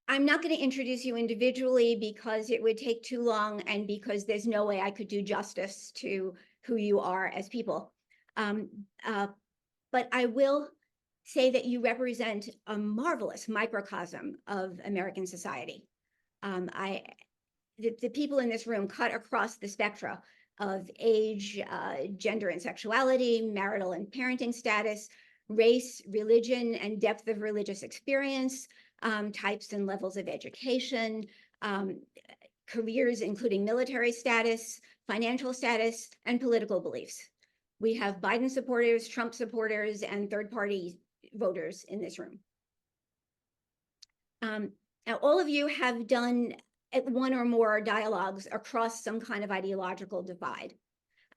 I'm not going to introduce you individually because it would take too long and because there's no way I could do justice to who you are as people. Um, but I will say that you represent a marvelous microcosm of American society. The people in this room cut across the spectra of age, gender and sexuality, marital and parenting status, race, religion, and depth of religious experience, types and levels of education, careers, including military status, financial status, and political beliefs. We have Biden supporters, Trump supporters, and third-party voters in this room. Now, all of you have done one or more dialogues across some kind of ideological divide.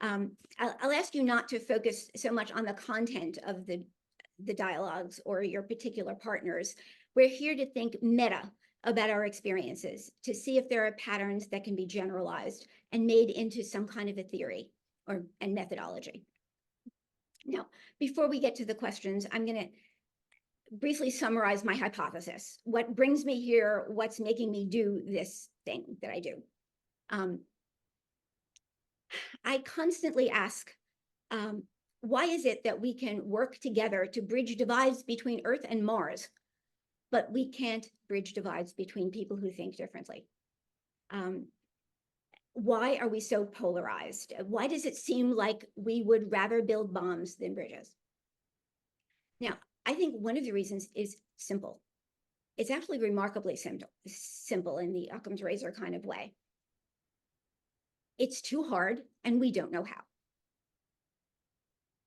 I'll ask you not to focus so much on the content of the dialogues or your particular partners. We're here to think meta about our experiences, to see if there are patterns that can be generalized and made into some kind of a theory and methodology. Now, before we get to the questions, I'm going to briefly summarize my hypothesis. What brings me here, what's making me do this thing that I do. I constantly ask, why is it that we can work together to bridge divides between Earth and Mars, but we can't bridge divides between people who think differently? Why are we so polarized? Why does it seem like we would rather build bombs than bridges? Now, I think one of the reasons is simple. It's actually remarkably simple in the Occam's razor kind of way. It's too hard and we don't know how.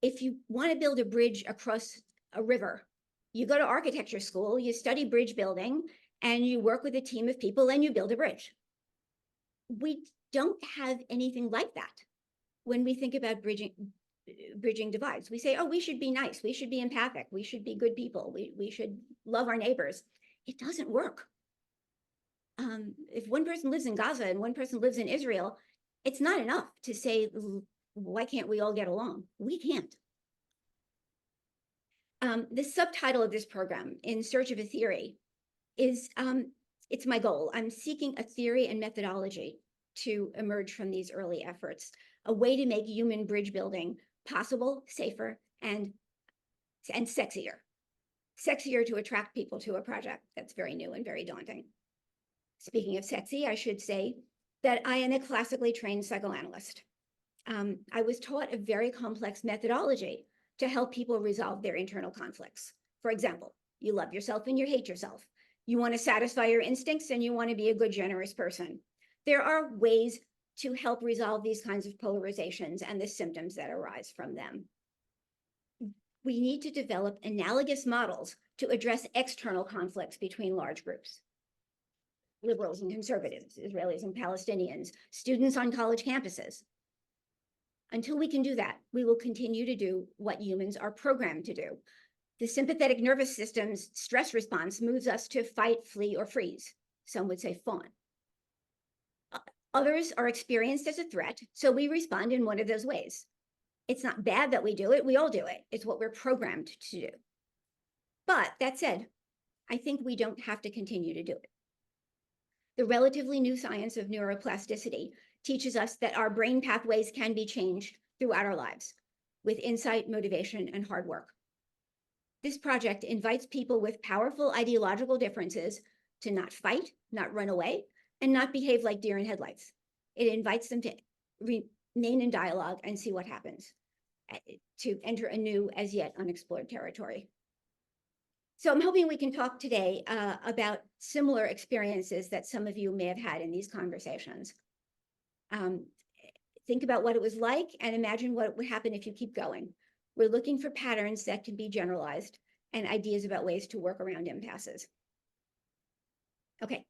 If you want to build a bridge across a river, you go to architecture school, you study bridge building, and you work with a team of people and you build a bridge. We don't have anything like that when we think about bridging divides. We say, oh, we should be nice, we should be empathic, we should be good people, we should love our neighbors. It doesn't work. If one person lives in Gaza and one person lives in Israel, it's not enough to say, why can't we all get along? We can't. The subtitle of this program, In Search of a Theory, is, it's my goal. I'm seeking a theory and methodology to emerge from these early efforts, a way to make human bridge building possible, safer, and sexier. Sexier to attract people to a project that's very new and very daunting. Speaking of sexy, I should say that I am a classically trained psychoanalyst. I was taught a very complex methodology to help people resolve their internal conflicts. For example, you love yourself and you hate yourself. You want to satisfy your instincts and you want to be a good, generous person. There are ways to help resolve these kinds of polarizations and the symptoms that arise from them. We need to develop analogous models to address external conflicts between large groups. Liberals and conservatives, Israelis and Palestinians, students on college campuses. Until we can do that, we will continue to do what humans are programmed to do. The sympathetic nervous system's stress response moves us to fight, flee, or freeze. Some would say fawn. Others are experienced as a threat, so we respond in one of those ways. It's not bad that we do it, we all do it. It's what we're programmed to do. But that said, I think we don't have to continue to do it. The relatively new science of neuroplasticity teaches us that our brain pathways can be changed throughout our lives with insight, motivation, and hard work. This project invites people with powerful ideological differences to not fight, not run away, and not behave like deer in headlights. It invites them to remain in dialogue and see what happens, to enter a new, as yet unexplored territory. So I'm hoping we can talk today about similar experiences that some of you may have had in these conversations. Think about what it was like and imagine what would happen if you keep going. We're looking for patterns that can be generalized and ideas about ways to work around impasses. Okay.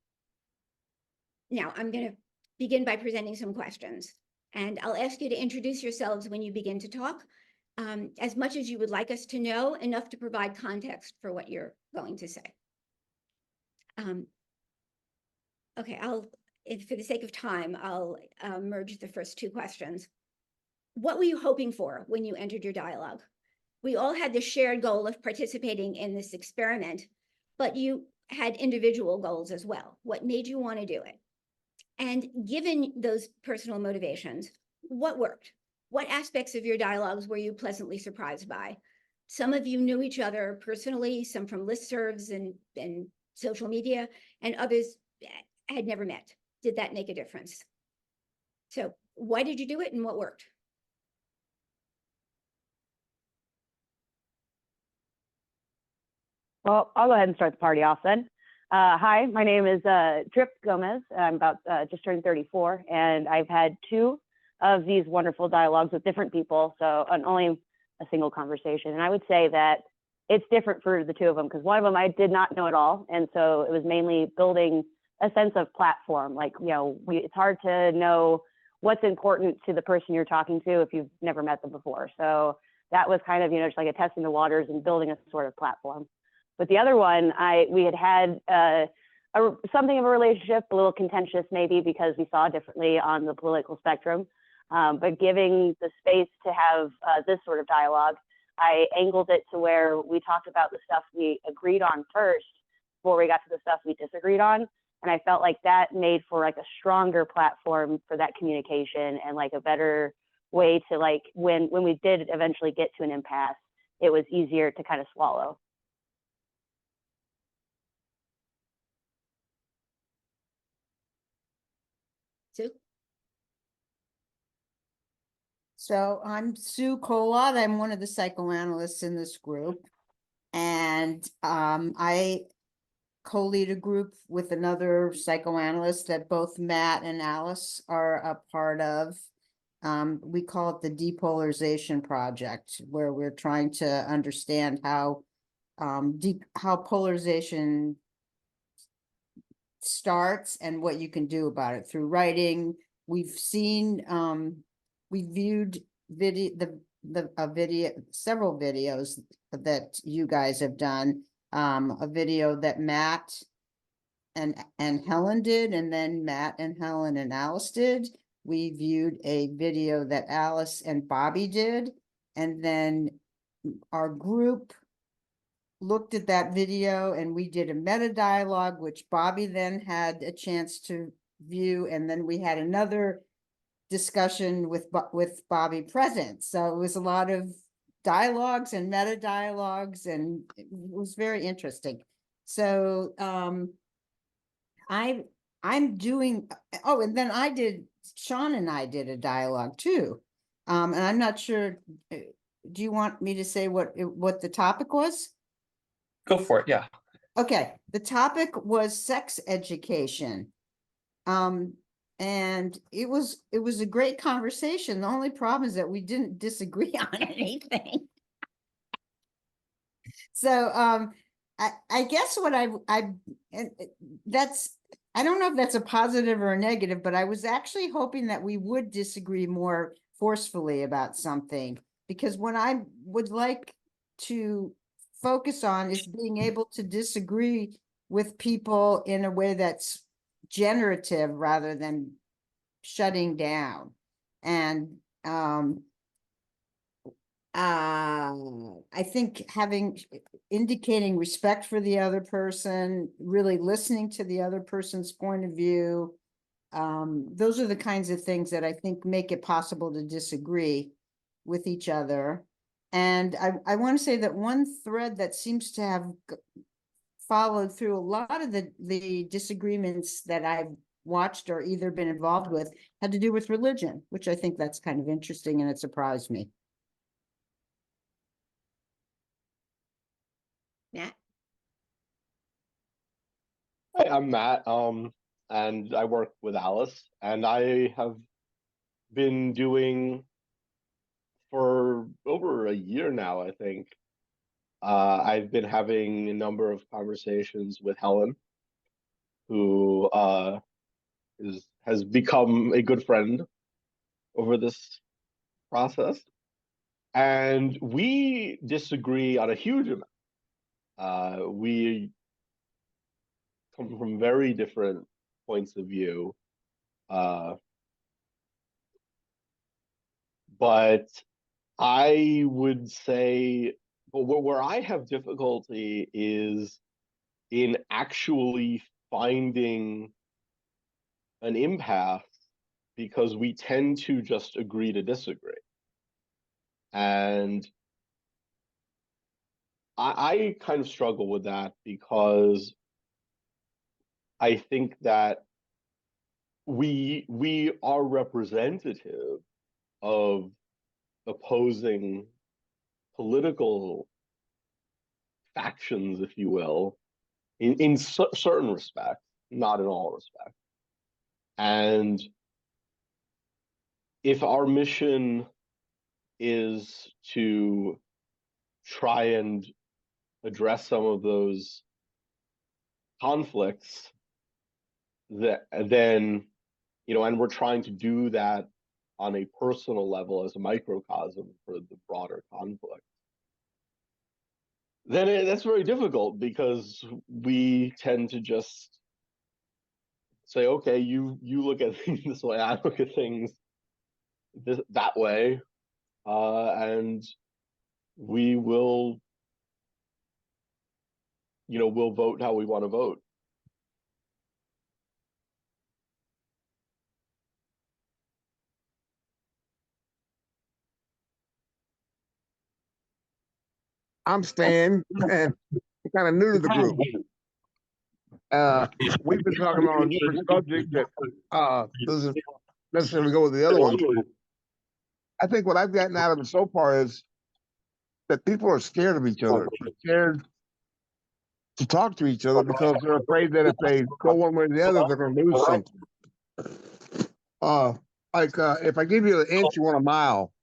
Now I'm going to begin by presenting some questions, and I'll ask you to introduce yourselves when you begin to talk, as much as you would like us to know, enough to provide context for what you're going to say. Okay, for the sake of time, I'll merge the first two questions. What were you hoping for when you entered your dialogue? We all had the shared goal of participating in this experiment, but you had individual goals as well. What made you want to do it? And given those personal motivations, what worked? What aspects of your dialogues were you pleasantly surprised by? Some of you knew each other personally, some from listservs and social media, and others had never met. Did that make a difference? So why did you do it and what worked? Well, I'll go ahead and start the party off then. Hi, my name is Trip Gomez. I'm about just turned 34, and I've had 2 of these wonderful dialogues with different people, so only a single conversation. And I would say that it's different for the 2 of them, because one of them I did not know at all, and so it was mainly building a sense of platform. Like, you know, it's hard to know what's important to the person you're talking to if you've never met them before. So that was kind of, you know, just like a testing the waters and building a sort of platform. But the other one, we had something of a relationship, a little contentious maybe because we saw differently on the political spectrum. But giving the space to have this sort of dialogue, I angled it to where we talked about the stuff we agreed on first before we got to the stuff we disagreed on. And I felt like that made for like a stronger platform for that communication and like a better way to like, when we did eventually get to an impasse, it was easier to kind of swallow. So I'm Sue Colott. I'm one of the psychoanalysts in this group. And I co-lead a group with another psychoanalyst that both Matt and Alice are a part of. We call it the Depolarization Project, where we're trying to understand how polarization starts and what you can do about it through writing. We've seen, we viewed several videos that you guys have done. A video that Matt and Helen did, and then Matt and Helen and Alice did. We viewed a video that Alice and Bobby did, and then our group looked at that video and we did a meta dialogue, which Bobby then had a chance to view, and then we had another discussion with Bobby present. So it was a lot of dialogues and meta dialogues, and it was very interesting. So I'm doing, oh, and then Sean and I did a dialogue too. And I'm not sure, do you want me to say what the topic was? Go for it, yeah. Okay, the topic was sex education. And it was a great conversation. The only problem is that we didn't disagree on anything. So I guess what I don't know if that's a positive or a negative, but I was actually hoping that we would disagree more forcefully about something, because what I would like to focus on is being able to disagree with people in a way that's generative rather than shutting down. And I think indicating respect for the other person, really listening to the other person's point of view, those are the kinds of things that I think make it possible to disagree with each other. And I want to say that one thread that seems to have followed through a lot of the disagreements that I've watched or either been involved with had to do with religion, which I think that's kind of interesting, and it surprised me. Matt? Hi, I'm Matt, and I work with Alice, and I have been doing for over a year now, I think. I've been having a number of conversations with Helen, who has become a good friend over this process, and we disagree on a huge amount. We come from very different points of view, but I would say, but where I have difficulty is in actually finding an impasse because we tend to just agree to disagree. And I kind of struggle with that because I think that we are representative of opposing political factions, if you will, in certain respects, not in all respects. And if our mission is to try and address some of those conflicts, that then, you know, and we're trying to do that on a personal level as a microcosm for the broader conflict, then that's very difficult because we tend to just say, okay, you look at things this way, I look at things that way, and we will, you know, we'll vote how we want to vote. I'm Stan, and I'm kind of new to the group. We've been talking on a different subject that doesn't necessarily go with the other one. I think what I've gotten out of it so far is that people are scared of each other. They're scared to talk to each other because they're afraid that if they go one way or the other, they're going to lose something. If I give you an inch, you want a mile.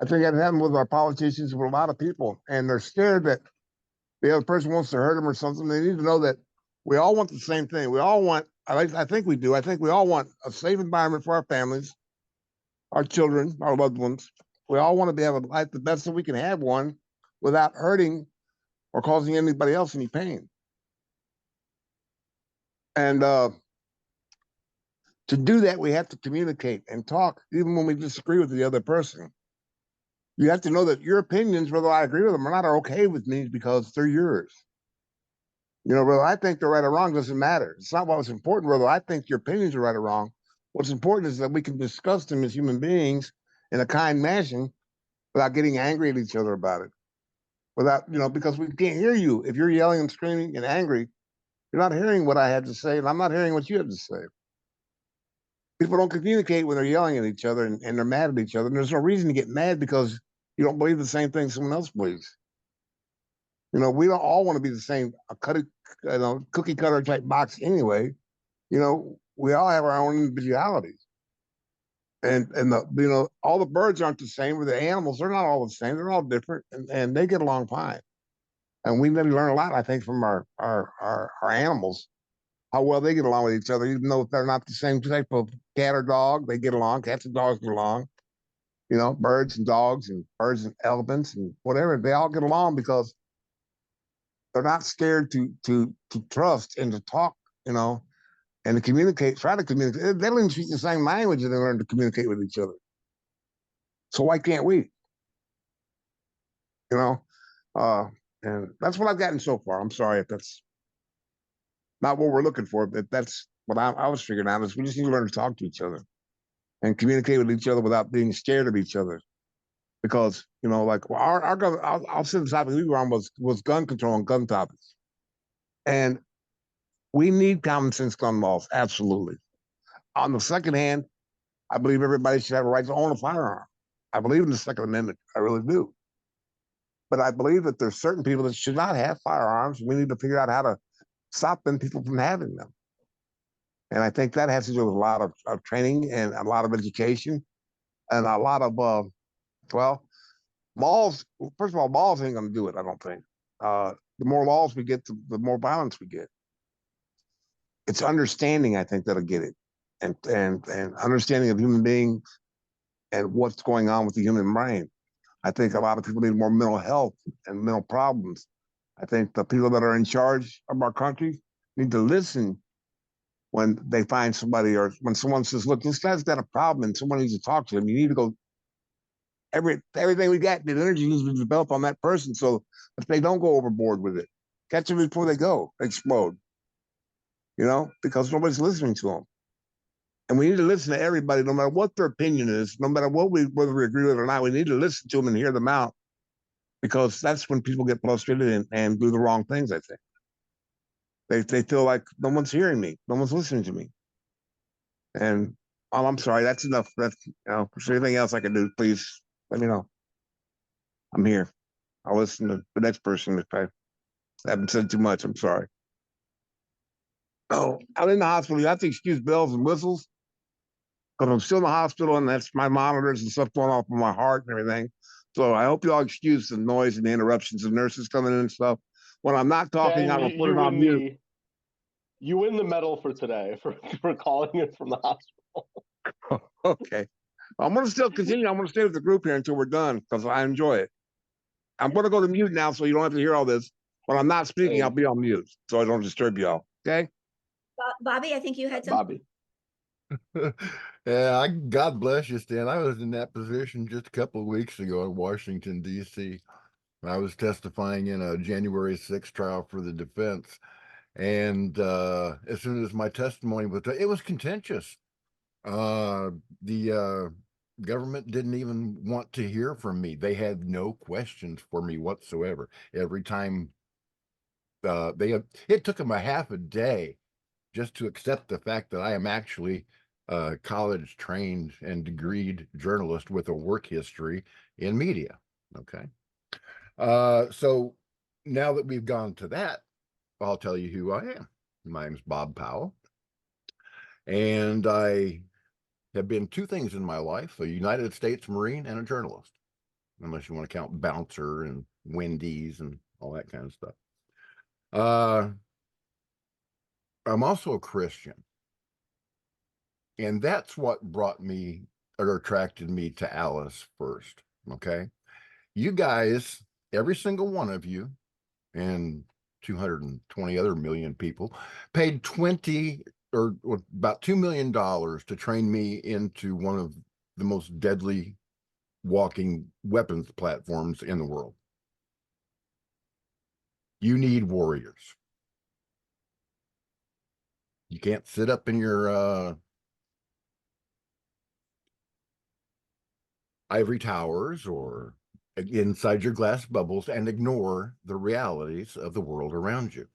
I think that happened with our politicians, with a lot of people, and they're scared that the other person wants to hurt them or something. They need to know that we all want the same thing. We all want, I think we do. I think we all want a safe environment for our families, our children, our loved ones. We all want to be able to life the best that we can have one without hurting or causing anybody else any pain. And to do that, we have to communicate and talk, even when we disagree with the other person. You have to know that your opinions, whether I agree with them or not, are okay with me because they're yours. You know, whether I think they're right or wrong doesn't matter. It's not what's important, whether I think your opinions are right or wrong. What's important is that we can discuss them as human beings in a kind fashion without getting angry at each other about it. Without, you know, because we can't hear you. If you're yelling and screaming and angry, you're not hearing what I had to say, and I'm not hearing what you have to say. People don't communicate when they're yelling at each other and they're mad at each other. And there's no reason to get mad because you don't believe the same thing someone else believes. You know, we don't all want to be the same cookie cutter type box anyway. You know, we all have our own individualities. And you know, all the birds aren't the same, or the animals, they're not all the same. They're all different, and they get along fine. And we need to learn a lot, I think, from our animals, how well they get along with each other, even though they're not the same type of cat or dog. They get along. Cats and dogs get along. You know, birds and dogs and birds and elephants and whatever, they all get along because they're not scared to trust and to talk, you know, and to communicate, try to communicate. They don't even speak the same language and they learn to communicate with each other. So why can't we? You know, and that's what I've gotten so far. I'm sorry if that's not what we're looking for, but that's what I was figuring out is we just need to learn to talk to each other and communicate with each other without being scared of each other. Because, you know, like I'll say the topic we were on was gun control and gun topics. And we need common sense gun laws, absolutely. On the second hand, I believe everybody should have a right to own a firearm. I believe in the Second Amendment, I really do. But I believe that there's certain people that should not have firearms. We need to figure out how to stop them people from having them. And I think that has to do with a lot of training and a lot of education and a lot of, well, laws, first of all, laws ain't going to do it, I don't think. The more laws we get, the more violence we get. It's understanding, I think, that'll get it. And understanding of human beings and what's going on with the human brain. I think a lot of people need more mental health and mental problems. I think the people that are in charge of our country need to listen when they find somebody or when someone says, look, this guy's got a problem and someone needs to talk to him. You need to go, everything we got, the energy needs to be developed on that person so if they don't go overboard with it. Catch them before they go, explode. You know, because nobody's listening to them. And we need to listen to everybody, no matter what their opinion is, no matter whether we agree with it or not. We need to listen to them and hear them out, because that's when people get frustrated and do the wrong things. I think they feel like no one's hearing me, no one's listening to me. And I'm sorry, that's enough. That's, you know, if there's anything else I can do, please let me know. I'm here. I'll listen to the next person if I haven't said too much. I'm sorry. Oh, I'm in the hospital. You have to excuse bells and whistles because I'm still in the hospital, and that's my monitors and stuff going off in my heart and everything. So I hope you all excuse the noise and the interruptions of nurses coming in and stuff. When I'm not talking, Dan, I will put it on mute. you win the medal for today for calling it from the hospital. Okay. I'm going to still continue. I'm going to stay with the group here until we're done because I enjoy it. I'm going to go to mute now so you don't have to hear all this. When I'm not speaking, I'll be on mute so I don't disturb y'all. Okay? Bobby, I think you had some. Bobby. Yeah, God bless you, Stan. I was in that position just a couple of weeks ago in Washington, D.C. I was testifying in a January 6th trial for the defense. And as soon as my testimony was, it was contentious. The government didn't even want to hear from me. They had no questions for me whatsoever. Every time it took them a half a day just to accept the fact that I am actually a college trained and degreed journalist with a work history in media. Okay. So now that we've gone to that, I'll tell you who I am. My name's Bob Powell. And I have been two things in my life: a United States Marine and a journalist, unless you want to count bouncer and Wendy's and all that kind of stuff. I'm also a Christian. And that's what brought me or attracted me to Alice first. Okay. You guys, every single one of you, and 220 other million people, paid about $2 million to train me into one of the most deadly walking weapons platforms in the world. You need warriors. You can't sit up in your ivory towers or inside your glass bubbles and ignore the realities of the world around you.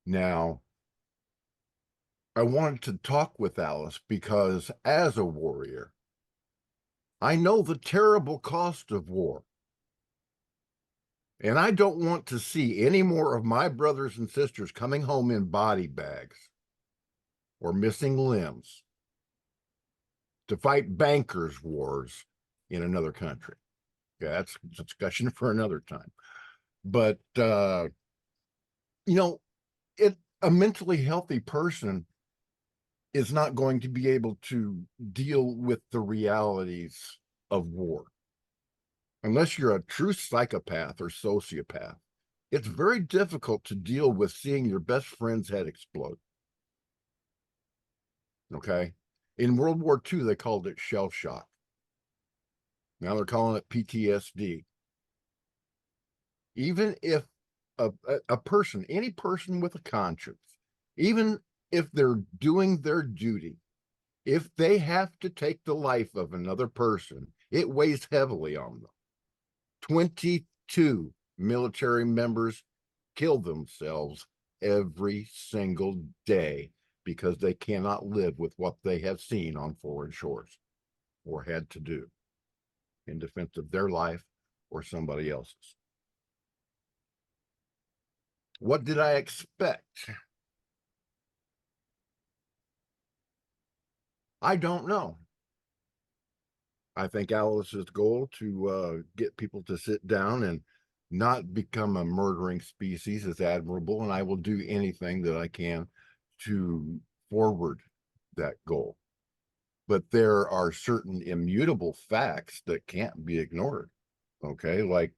Now, I wanted to talk with Alice because as a warrior, I know the terrible cost of war. And I don't want to see any more of my brothers and sisters coming home in body bags or missing limbs to fight bankers' wars in another country. Yeah, that's a discussion for another time. But, a mentally healthy person is not going to be able to deal with the realities of war. Unless you're a true psychopath or sociopath, it's very difficult to deal with seeing your best friend's head explode. Okay? In World War II, they called it shell shock. Now they're calling it PTSD. Even if a person, any person with a conscience, even if they're doing their duty, if they have to take the life of another person, it weighs heavily on them. 22 military members kill themselves every single day because they cannot live with what they have seen on foreign shores or had to do in defense of their life or somebody else's. What did I expect? I don't know. I think Alice's goal to get people to sit down and not become a murdering species is admirable, and I will do anything that I can to forward that goal. But there are certain immutable facts that can't be ignored. Okay, like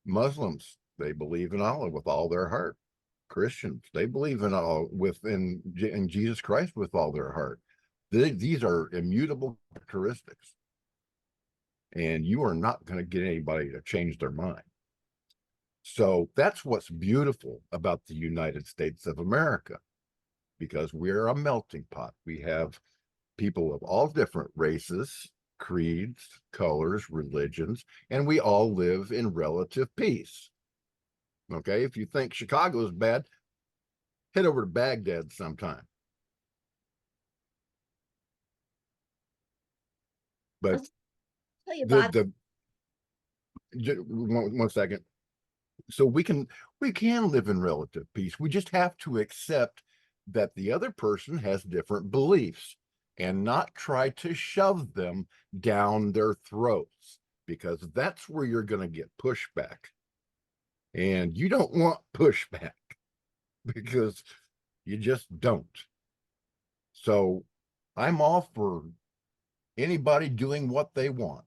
Muslims, they believe in Allah with all their heart. Christians, they believe in Jesus Christ with all their heart. These are immutable characteristics. And you are not going to get anybody to change their mind. So that's what's beautiful about the United States of America, because we're a melting pot. We have people of all different races, creeds, colors, religions, and we all live in relative peace. Okay, if you think Chicago is bad, head over to Baghdad sometime. But Tell you, Bob, one second. So we can live in relative peace. We just have to accept that the other person has different beliefs and not try to shove them down their throats, because that's where you're going to get pushback. And you don't want pushback, because you just don't. So I'm all for anybody doing what they want.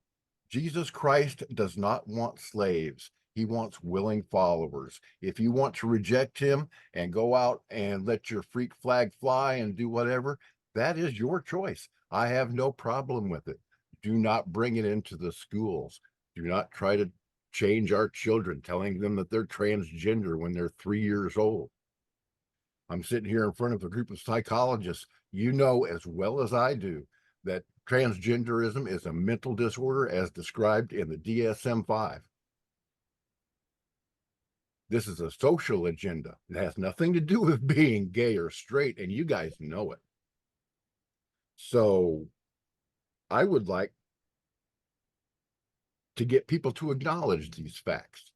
Jesus Christ does not want slaves. He wants willing followers. If you want to reject him and go out and let your freak flag fly and do whatever, that is your choice. I have no problem with it. Do not bring it into the schools. Do not try to change our children, telling them that they're transgender when they're 3 years old. I'm sitting here in front of a group of psychologists. You know as well as I do that transgenderism is a mental disorder as described in the DSM-5. This is a social agenda. It has nothing to do with being gay or straight, and you guys know it. So I would like to get people to acknowledge these facts.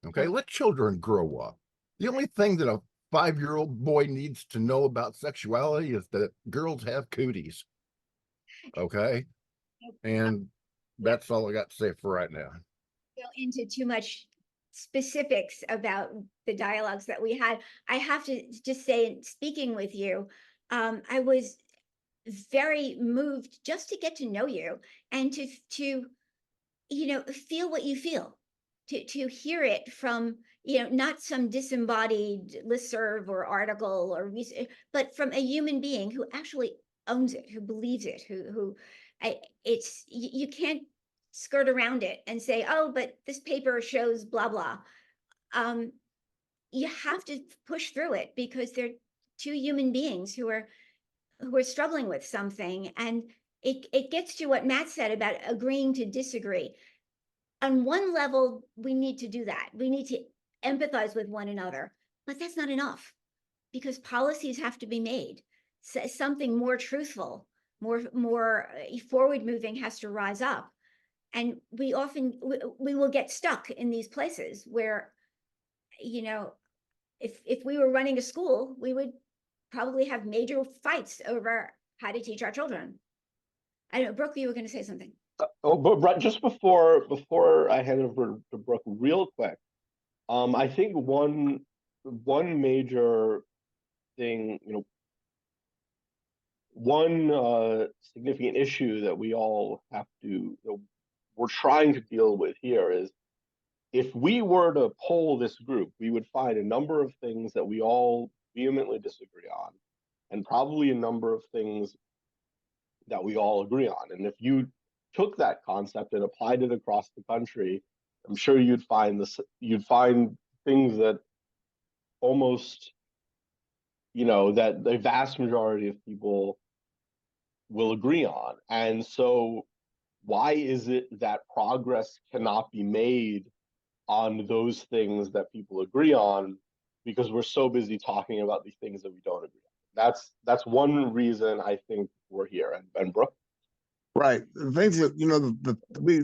Okay, let children grow up. The only thing that a 5-year-old boy needs to know about sexuality is that girls have cooties. Okay, and that's all I got to say for right now. Go into too much specifics about the dialogues that we had. I have to just say, speaking with you, I was very moved just to get to know you and to feel what you feel, to hear it from not some disembodied listserv or article or but from a human being who actually owns it, who believes it, it's you can't skirt around it and say, oh, but this paper shows blah blah. You have to push through it because they're two human beings who are struggling with something, and it gets to what Matt said about agreeing to disagree. On one level, we need to do that. We need to empathize with one another, but that's not enough because policies have to be made. So something more truthful, more forward moving has to rise up. And we will get stuck in these places where, if we were running a school, we would probably have major fights over how to teach our children. I know, Brooke, you were going to say something. But just before I hand over to Brooke, real quick, I think one major thing, one significant issue that we all have to, we're trying to deal with here is, if we were to poll this group, we would find a number of things that we all vehemently disagree on, and probably a number of things that we all agree on. And if you took that concept and applied it across the country, I'm sure you'd find things that almost, that the vast majority of people will agree on. And so why is it that progress cannot be made on those things that people agree on, because we're so busy talking about the things that we don't agree on? That's one reason I think we're here. And Brooke? Right. The things that, we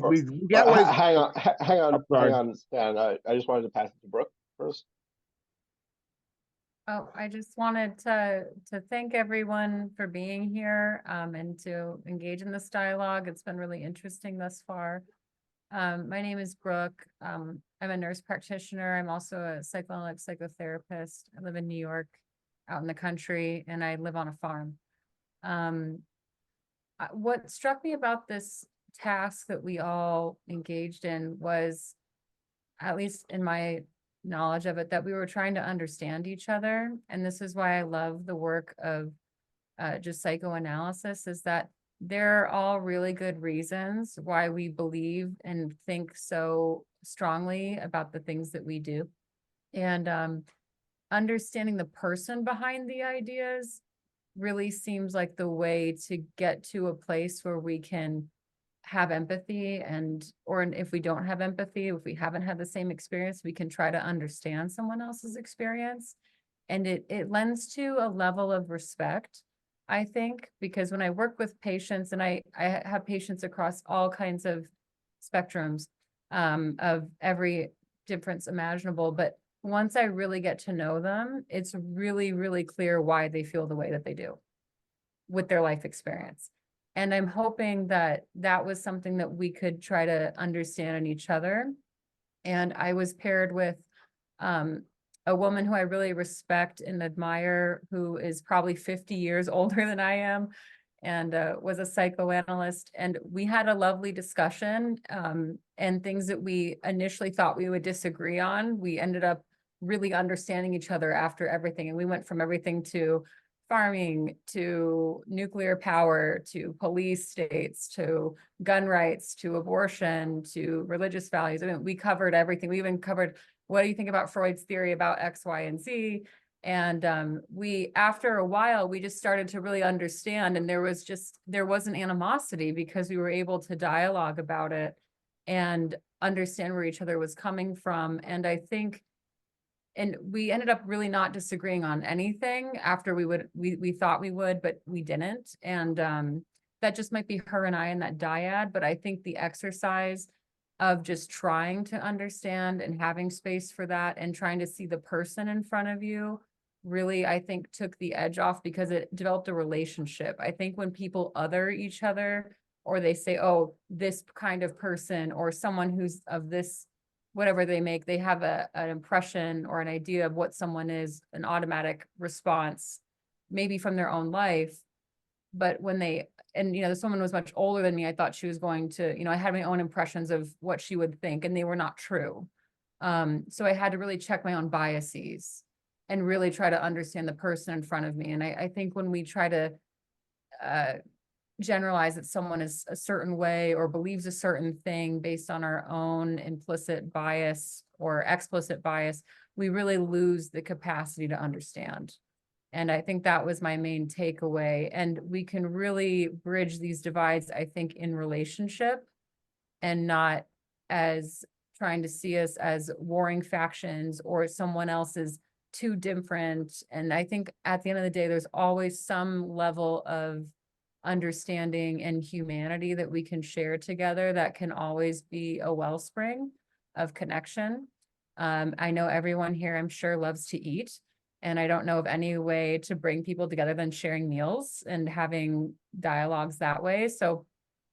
got ways. Hang on, Stan. I just wanted to pass it to Brooke first. Oh, I just wanted to thank everyone for being here and to engage in this dialogue. It's been really interesting thus far. My name is Brooke. I'm a nurse practitioner. I'm also a psychoanalytic psychotherapist. I live in New York, out in the country, and I live on a farm. What struck me about this task that we all engaged in was, at least in my knowledge of it, that we were trying to understand each other. And this is why I love the work of just psychoanalysis, is that they're all really good reasons why we believe and think so strongly about the things that we do. And understanding the person behind the ideas really seems like the way to get to a place where we can have empathy, and or if we don't have empathy, if we haven't had the same experience, we can try to understand someone else's experience. And it lends to a level of respect, I think, because when I work with patients, and I have patients across all kinds of spectrums of every difference imaginable, but once I really get to know them, it's really, really clear why they feel the way that they do with their life experience. And I'm hoping that that was something that we could try to understand in each other. And I was paired with a woman who I really respect and admire, who is probably 50 years older than I am, and was a psychoanalyst. And we had a lovely discussion, and things that we initially thought we would disagree on, we ended up really understanding each other after everything. And we went from everything to farming, to nuclear power, to police states, to gun rights, to abortion, to religious values. I mean, we covered everything. We even covered, what do you think about Freud's theory about X, Y, and Z? And we, after a while, we just started to really understand, and there was an animosity because we were able to dialogue about it and understand where each other was coming from. And I think, and we ended up really not disagreeing on anything after we thought we would, but we didn't. And that just might be her and I in that dyad. But I think the exercise of just trying to understand and having space for that and trying to see the person in front of you really, I think, took the edge off, because it developed a relationship. I think when people other each other, or they say, oh, this kind of person, or someone who's of this, whatever they make, they have an impression or an idea of what someone is, an automatic response, maybe from their own life. But when they, and this woman was much older than me, I thought she was going to, I had my own impressions of what she would think, and they were not true. So I had to really check my own biases and really try to understand the person in front of me. And I think when we try to generalize that someone is a certain way or believes a certain thing based on our own implicit bias or explicit bias, we really lose the capacity to understand. And I think that was my main takeaway. And we can really bridge these divides, I think, in relationship, and not as trying to see us as warring factions or someone else is too different. And I think at the end of the day, there's always some level of understanding and humanity that we can share together that can always be a wellspring of connection. I know everyone here, I'm sure, loves to eat. And I don't know of any way to bring people together than sharing meals and having dialogues that way. So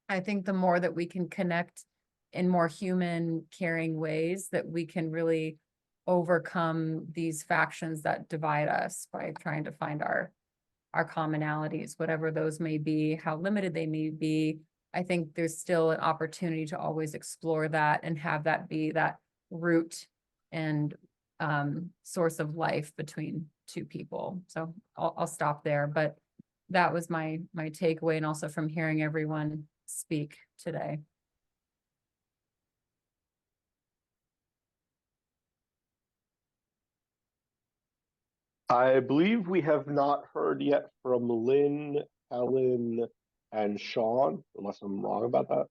I think the more that we can connect in more human, caring ways, that we can really overcome these factions that divide us by trying to find our commonalities, whatever those may be, how limited they may be. I think there's still an opportunity to always explore that and have that be that root and source of life between two people. So I'll stop there, but that was my takeaway, and also from hearing everyone speak today. I believe we have not heard yet from Lynn, Helen, and Sean, unless I'm wrong about that.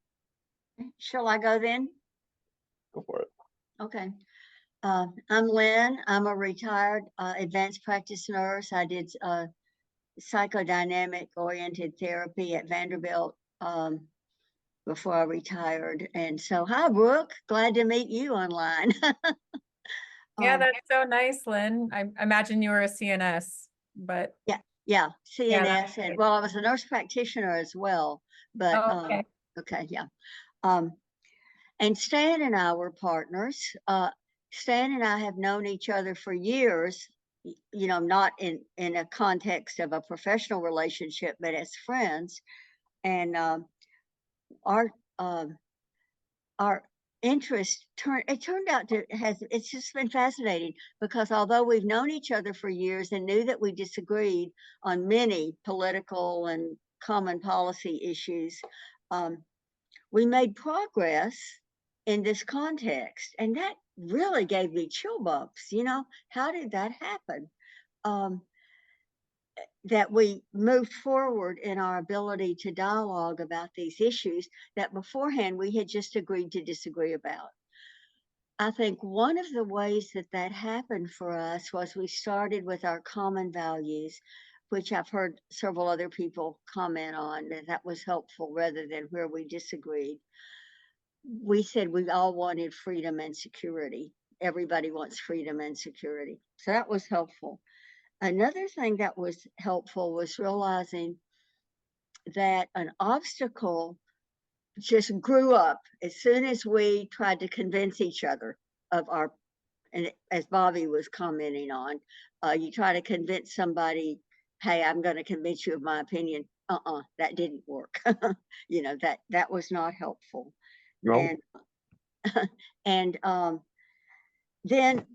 Shall I go then? Go for it. Okay. I'm Lynn. I'm a retired advanced practice nurse. I did psychodynamic oriented therapy at Vanderbilt before I retired. And so, hi, Brooke. Glad to meet you online. Yeah, that's so nice, Lynn. I imagine you were a CNS, but yeah, CNS. Yeah, And well, I was a nurse practitioner as well. But okay. okay, yeah. And Stan and I were partners. Stan and I have known each other for years, not in a context of a professional relationship, but as friends. And our interest turned out to it's just been fascinating, because although we've known each other for years and knew that we disagreed on many political and common policy issues, we made progress in this context. And that really gave me chill bumps. You know, how did that happen? That we moved forward in our ability to dialogue about these issues that beforehand we had just agreed to disagree about. I think one of the ways that that happened for us was we started with our common values, which I've heard several other people comment on, that was helpful rather than where we disagreed. We said we all wanted freedom and security. Everybody wants freedom and security. So that was helpful. Another thing that was helpful was realizing that an obstacle just grew up as soon as we tried to convince each other of our, and as Bobby was commenting on, you try to convince somebody, hey, I'm going to convince you of my opinion. That didn't work. You know, that was not helpful. No. And then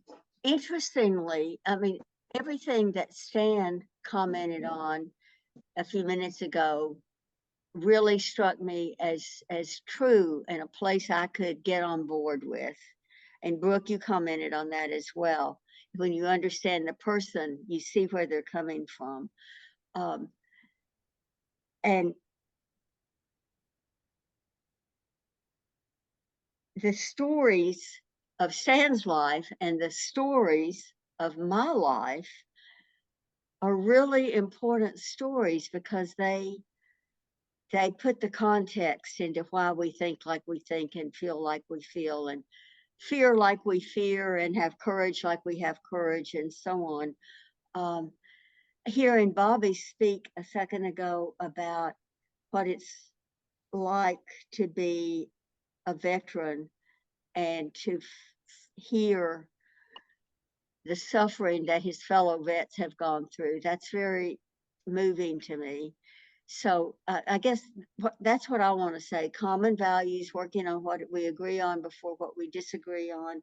interestingly, I mean, everything that Stan commented on a few minutes ago really struck me as true and a place I could get on board with. And Brooke, you commented on that as well. When you understand the person, you see where they're coming from. And the stories of Stan's life and the stories of my life are really important stories because they put the context into why we think like we think and feel like we feel and fear like we fear and have courage like we have courage and so on. Hearing Bobby speak a second ago about what it's like to be a veteran and to hear the suffering that his fellow vets have gone through, that's very moving to me. So I guess that's what I want to say. Common values, working on what we agree on before what we disagree on,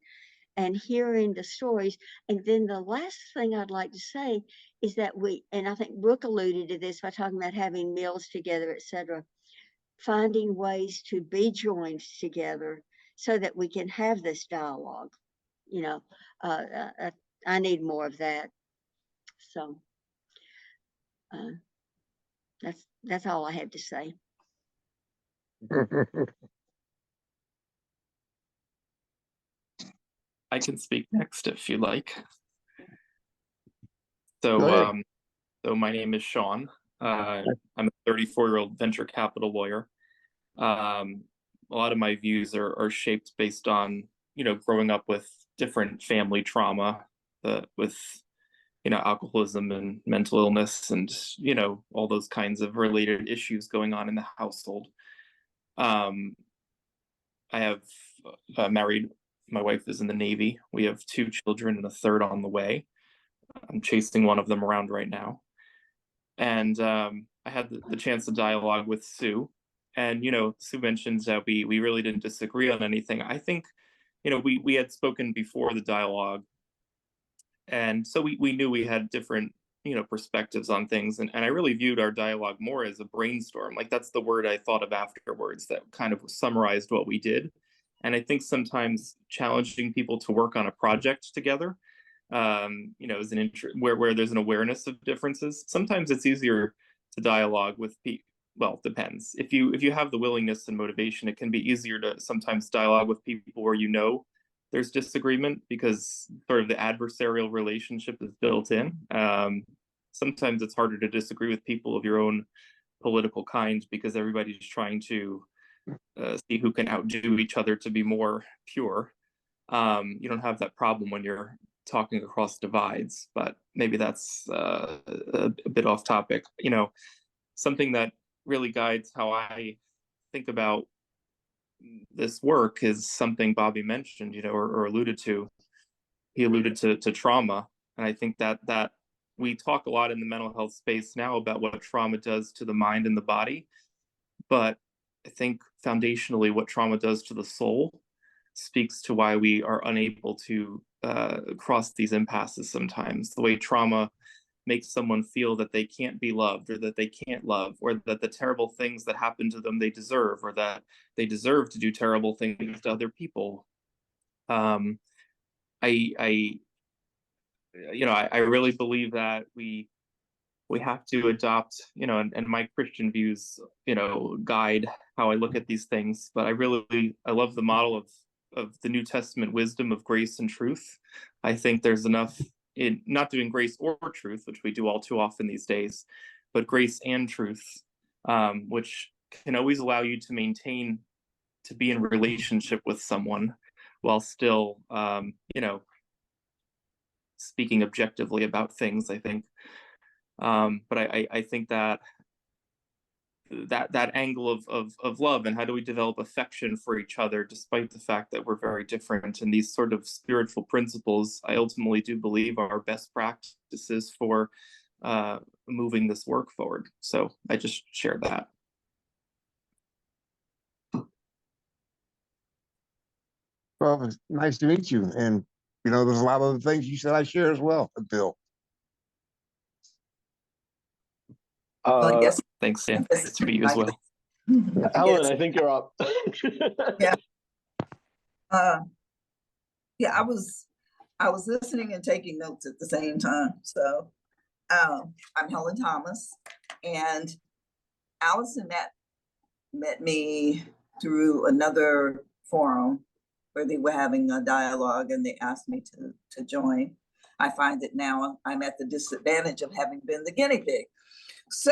and hearing the stories. And then the last thing I'd like to say is that and I think Brooke alluded to this by talking about having meals together, etc., finding ways to be joined together so that we can have this dialogue. You know, I need more of that. So that's all I have to say. I can speak next if you like. Go So, ahead. so my name is Sean. I'm a 34-year-old venture capital lawyer. A lot of my views are shaped based on, you know, growing up with different family trauma, with, you know, alcoholism and mental illness and, you know, all those kinds of related issues going on in the household. I have married, my wife is in the Navy. We have 2 children and a third on the way. I'm chasing one of them around right now. And I had the chance to dialogue with Sue. And, you know, Sue mentions that we really didn't disagree on anything. I think, you know, we had spoken before the dialogue. And so we knew we had different, you know, perspectives on things. And I really viewed our dialogue more as a brainstorm. Like, that's the word I thought of afterwards that kind of summarized what we did. And I think sometimes challenging people to work on a project together, you know, is an where there's an awareness of differences. Sometimes it's easier to dialogue with people. Well, depends. If you have the willingness and motivation, it can be easier to sometimes dialogue with people where you know there's disagreement because sort of the adversarial relationship is built in. Sometimes it's harder to disagree with people of your own political kind because everybody's trying to see who can outdo each other to be more pure. You don't have that problem when you're talking across divides, but maybe that's a bit off topic. You know, something that really guides how I think about this work is something Bobby mentioned, you know, or alluded to. He alluded to trauma. And I think that we talk a lot in the mental health space now about what trauma does to the mind and the body. But I think foundationally what trauma does to the soul speaks to why we are unable to cross these impasses sometimes. The way trauma make someone feel that they can't be loved, or that they can't love, or that the terrible things that happen to them they deserve, or that they deserve to do terrible things to other people. I I really believe that we have to adopt, and my Christian views, guide how I look at these things. But I love the model of the New Testament wisdom of grace and truth. I think there's enough in not doing grace or truth, which we do all too often these days, but grace and truth, which can always allow you to maintain, to be in relationship with someone while still, speaking objectively about things, I think. But I think that angle of love, and how do we develop affection for each other despite the fact that we're very different, and these sort of spiritual principles, I ultimately do believe are best practices for moving this work forward. So I just shared that. Well, it's nice to meet you. And, there's a lot of the things you said I share as well, Bill. Well, yes. Thanks, yeah. Nice to meet you as well. Helen, Yes. I think you're up. Yeah. Yeah, I was listening and taking notes at the same time. So I'm Helen Thomas, and Alice and Matt met me through another forum where they were having a dialogue, and they asked me to join. I find that now I'm at the disadvantage of having been the guinea pig. So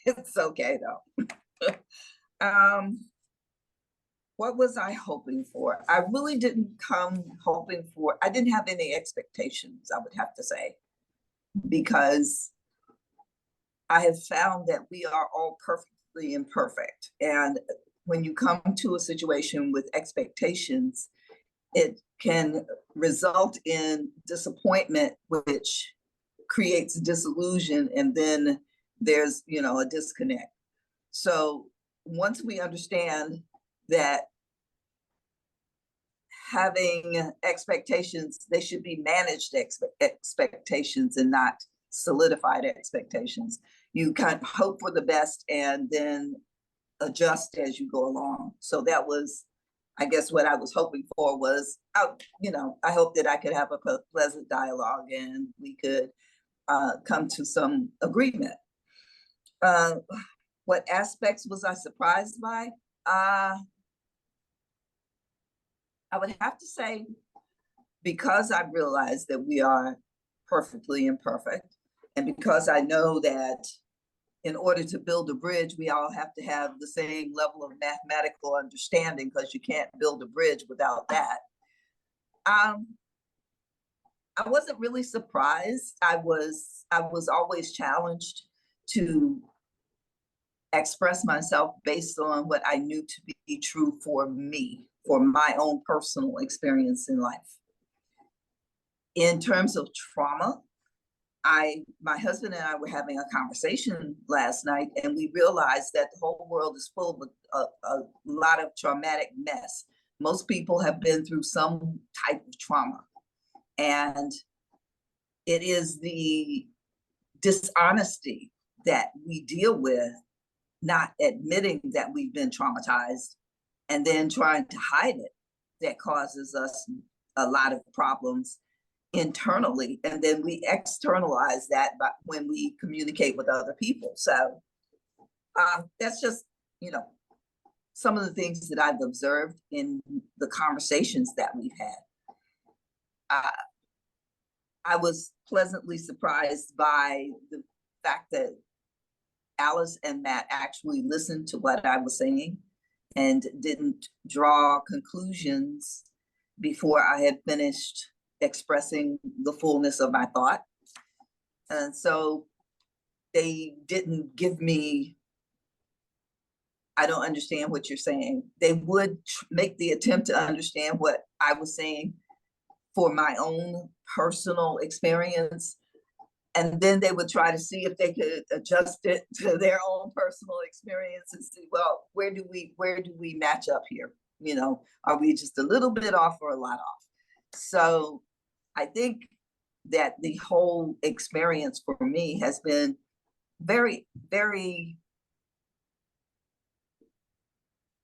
it's okay though. What was I hoping for? I really didn't come hoping for, I didn't have any expectations, I would have to say, because I have found that we are all perfectly imperfect. And when you come to a situation with expectations, it can result in disappointment, which creates disillusion, and then there's a disconnect. So once we understand that having expectations, they should be managed expectations and not solidified expectations. You kind of hope for the best and then adjust as you go along. So that was, I guess, what I was hoping for was, I hope that I could have a pleasant dialogue and we could come to some agreement. What aspects was I surprised by? I would have to say, because I realized that we are perfectly imperfect, and because I know that in order to build a bridge, we all have to have the same level of mathematical understanding, because you can't build a bridge without that. I wasn't really surprised. I was always challenged to express myself based on what I knew to be true for me, for my own personal experience in life. In terms of trauma, my husband and I were having a conversation last night, and we realized that the whole world is full of a lot of traumatic mess. Most people have been through some type of trauma, and it is the dishonesty that we deal with, not admitting that we've been traumatized and then trying to hide it, that causes us a lot of problems internally, and then we externalize that when we communicate with other people. So that's just some of the things that I've observed in the conversations that we've had. I was pleasantly surprised by the fact that Alice and Matt actually listened to what I was saying and didn't draw conclusions before I had finished expressing the fullness of my thought. And so they didn't give me, I don't understand what you're saying. They would make the attempt to understand what I was saying for my own personal experience. And then they would try to see if they could adjust it to their own personal experience and see, well, where do we match up here? Are we just a little bit off or a lot off? So I think that the whole experience for me has been very, very,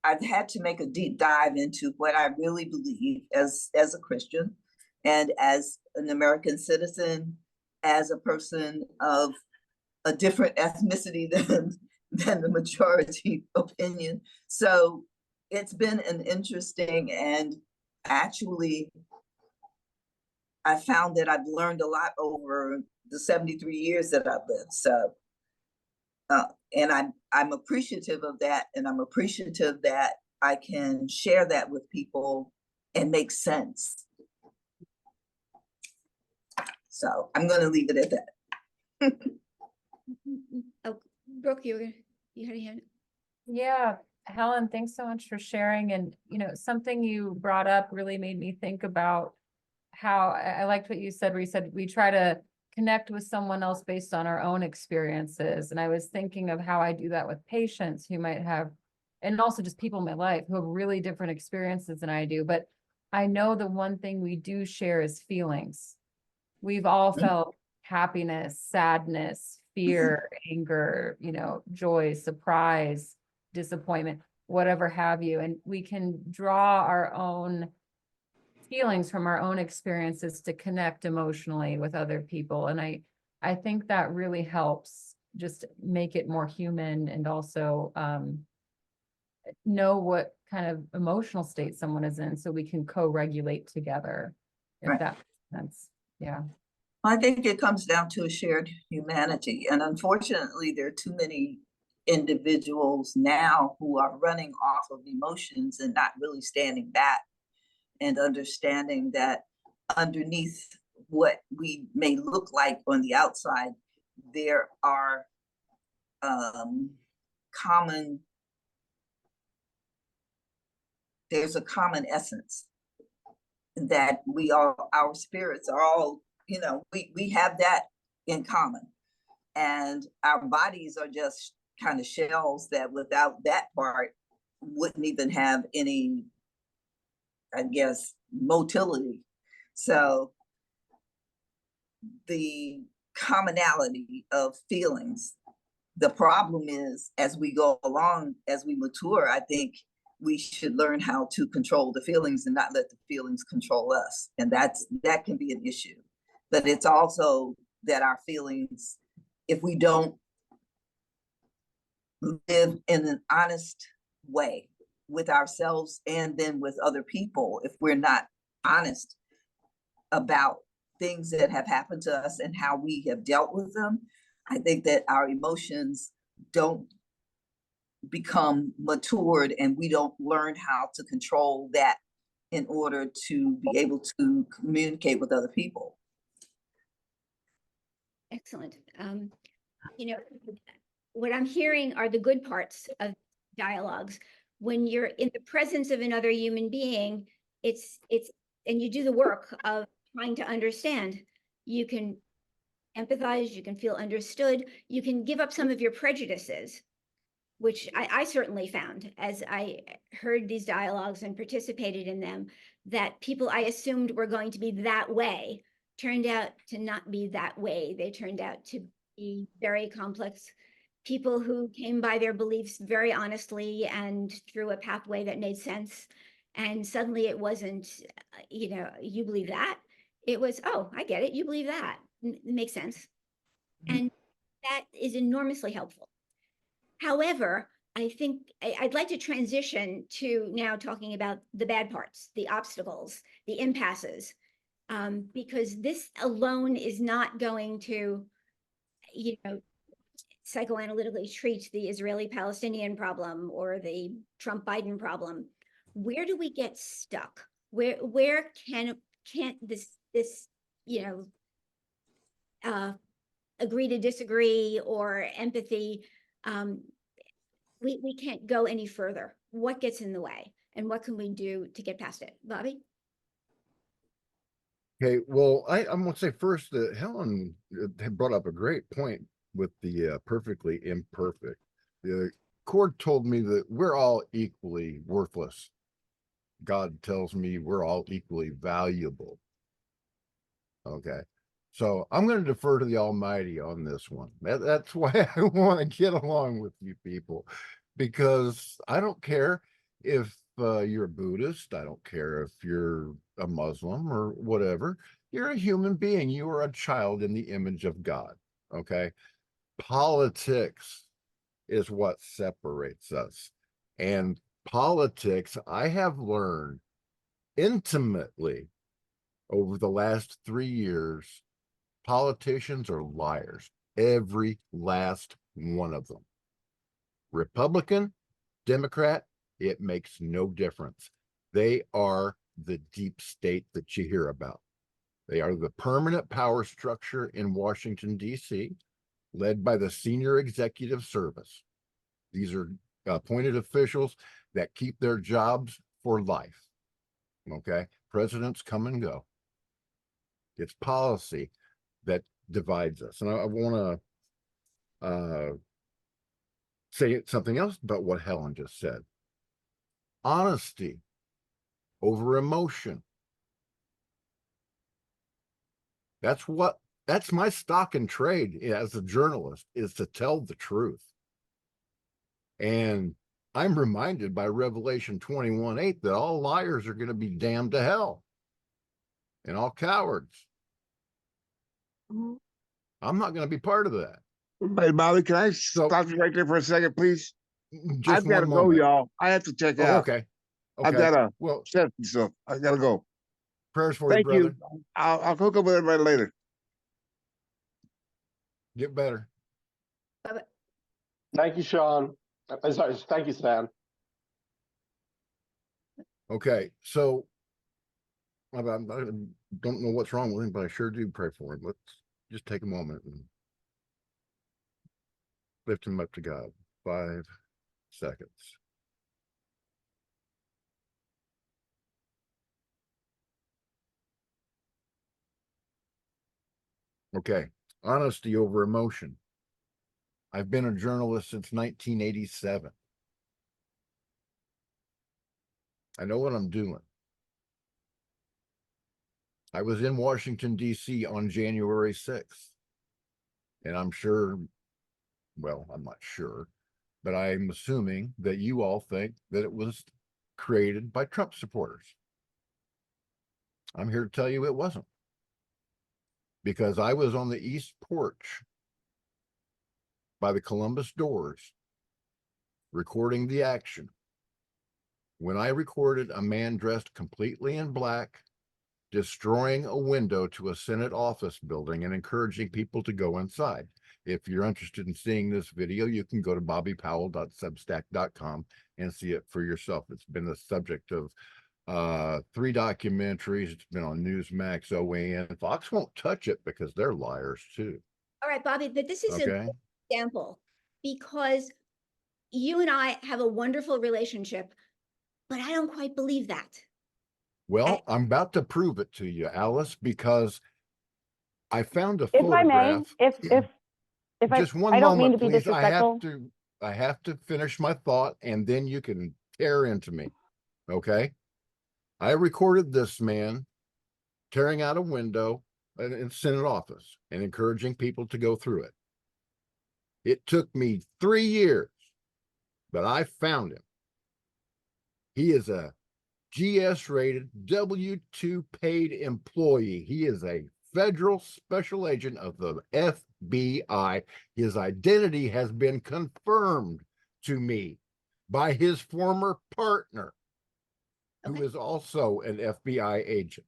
I've had to make a deep dive into what I really believe as a Christian and as an American citizen, as a person of a different ethnicity than the majority opinion. So it's been an interesting, and actually I found that I've learned a lot over the 73 years that I've lived. So and I'm appreciative of that, and I'm appreciative that I can share that with people and make sense. So I'm going to leave it at that. Oh, Brooke, you had a hand. Yeah, Helen, thanks so much for sharing. And, something you brought up really made me think about how I liked what you said, where you said we try to connect with someone else based on our own experiences. And I was thinking of how I do that with patients who might have, and also just people in my life who have really different experiences than I do. But I know the one thing we do share is feelings. We've all felt happiness, sadness, fear, anger, joy, surprise, disappointment, whatever have you. And we can draw our own feelings from our own experiences to connect emotionally with other people. And I think that really helps just make it more human, and also know what kind of emotional state someone is in, so we can co-regulate together, if Right. that makes sense. Yeah. I think it comes down to a shared humanity. And unfortunately, there are too many individuals now who are running off of emotions and not really standing back and understanding that underneath what we may look like on the outside, there are there's a common essence that our spirits are all, we have that in common. And our bodies are just kind of shells that without that part wouldn't even have any, I guess, motility. So the commonality of feelings, the problem is, as we go along, as we mature, I think we should learn how to control the feelings and not let the feelings control us. And that can be an issue. But it's also that our feelings, if we don't live in an honest way with ourselves and then with other people, if we're not honest about things that have happened to us and how we have dealt with them, I think that our emotions don't become matured, and we don't learn how to control that in order to be able to communicate with other people. Excellent. What I'm hearing are the good parts of dialogues. When you're in the presence of another human being, and you do the work of trying to understand, you can empathize, you can feel understood, you can give up some of your prejudices, which I certainly found as I heard these dialogues and participated in them, that people I assumed were going to be that way turned out to not be that way. They turned out to be very complex people who came by their beliefs very honestly and through a pathway that made sense. And suddenly it wasn't, you believe that. It was, oh, I get it. You believe that. It makes sense. And that is enormously helpful. However, I think I'd like to transition to now talking about the bad parts, the obstacles, the impasses, because this alone is not going to, psychoanalytically treat the Israeli-Palestinian problem or the Trump-Biden problem. Where do we get stuck? Where can't this agree to disagree or empathy, we can't go any further? What gets in the way, and what can we do to get past it? Bobby? Okay, well, I'm going to say first that Helen had brought up a great point with the perfectly imperfect. The Cord told me that we're all equally worthless. God tells me we're all equally valuable. Okay. So I'm going to defer to the Almighty on this one. That's why I want to get along with you people, because I don't care if you're a Buddhist. I don't care if you're a Muslim or whatever. You're a human being. You are a child in the image of God. Okay. Politics is what separates us. And politics, I have learned intimately over the last 3 years, politicians are liars. Every last one of them. Republican, Democrat, it makes no difference. They are the deep state that you hear about. They are the permanent power structure in Washington, D.C., led by the senior executive service. These are appointed officials that keep their jobs for life. Okay. Presidents come and go. It's policy that divides us. And I want to say something else about what Helen just said. Honesty over emotion. That's my stock and trade as a journalist, is to tell the truth. And I'm reminded by Revelation 21:8 that all liars are going to be damned to hell, and all cowards. I'm not going to be part of that. Hey, Bobby, can I stop you right there for a second, please? Just I've got to one go, moment. y'all. I have to check Oh, out. okay. I've got to Well, set myself. I got to go. prayers for you, Thank brother. you. I'll hook up with everybody later. Get better. Bye-bye. Thank you, Sean. I'm sorry. Thank you, Stan. Okay, so I don't know what's wrong with him, but I sure do pray for him. Let's just take a moment and lift him up to God. 5 seconds. Okay, honesty over emotion. I've been a journalist since 1987. I know what I'm doing. I was in Washington, D.C. on January 6th. And I'm sure, well, I'm not sure, but I'm assuming that you all think that it was created by Trump supporters. I'm here to tell you it wasn't. Because I was on the east porch by the Columbus doors recording the action. When I recorded a man dressed completely in black, destroying a window to a Senate office building and encouraging people to go inside. If you're interested in seeing this video, you can go to bobbypowell.substack.com and see it for yourself. It's been the subject of 3 documentaries. It's been on Newsmax, OAN. Fox won't touch it because they're liars too. All right, Bobby, but this is a Okay. good example, because you and I have a wonderful relationship, but I don't quite believe that. Well, I'm about to prove it to you, Alice, because I found a If I may, photograph. if Just one I don't mean moment, to be please. disrespectful. I have to finish my thought, and then you can tear into me. Okay. I recorded this man tearing out a window in Senate office and encouraging people to go through it. It took me 3 years, but I found him. He is a GS rated W-2 paid employee. He is a federal special agent of the FBI. His identity has been confirmed to me by his former partner, who is also an FBI agent.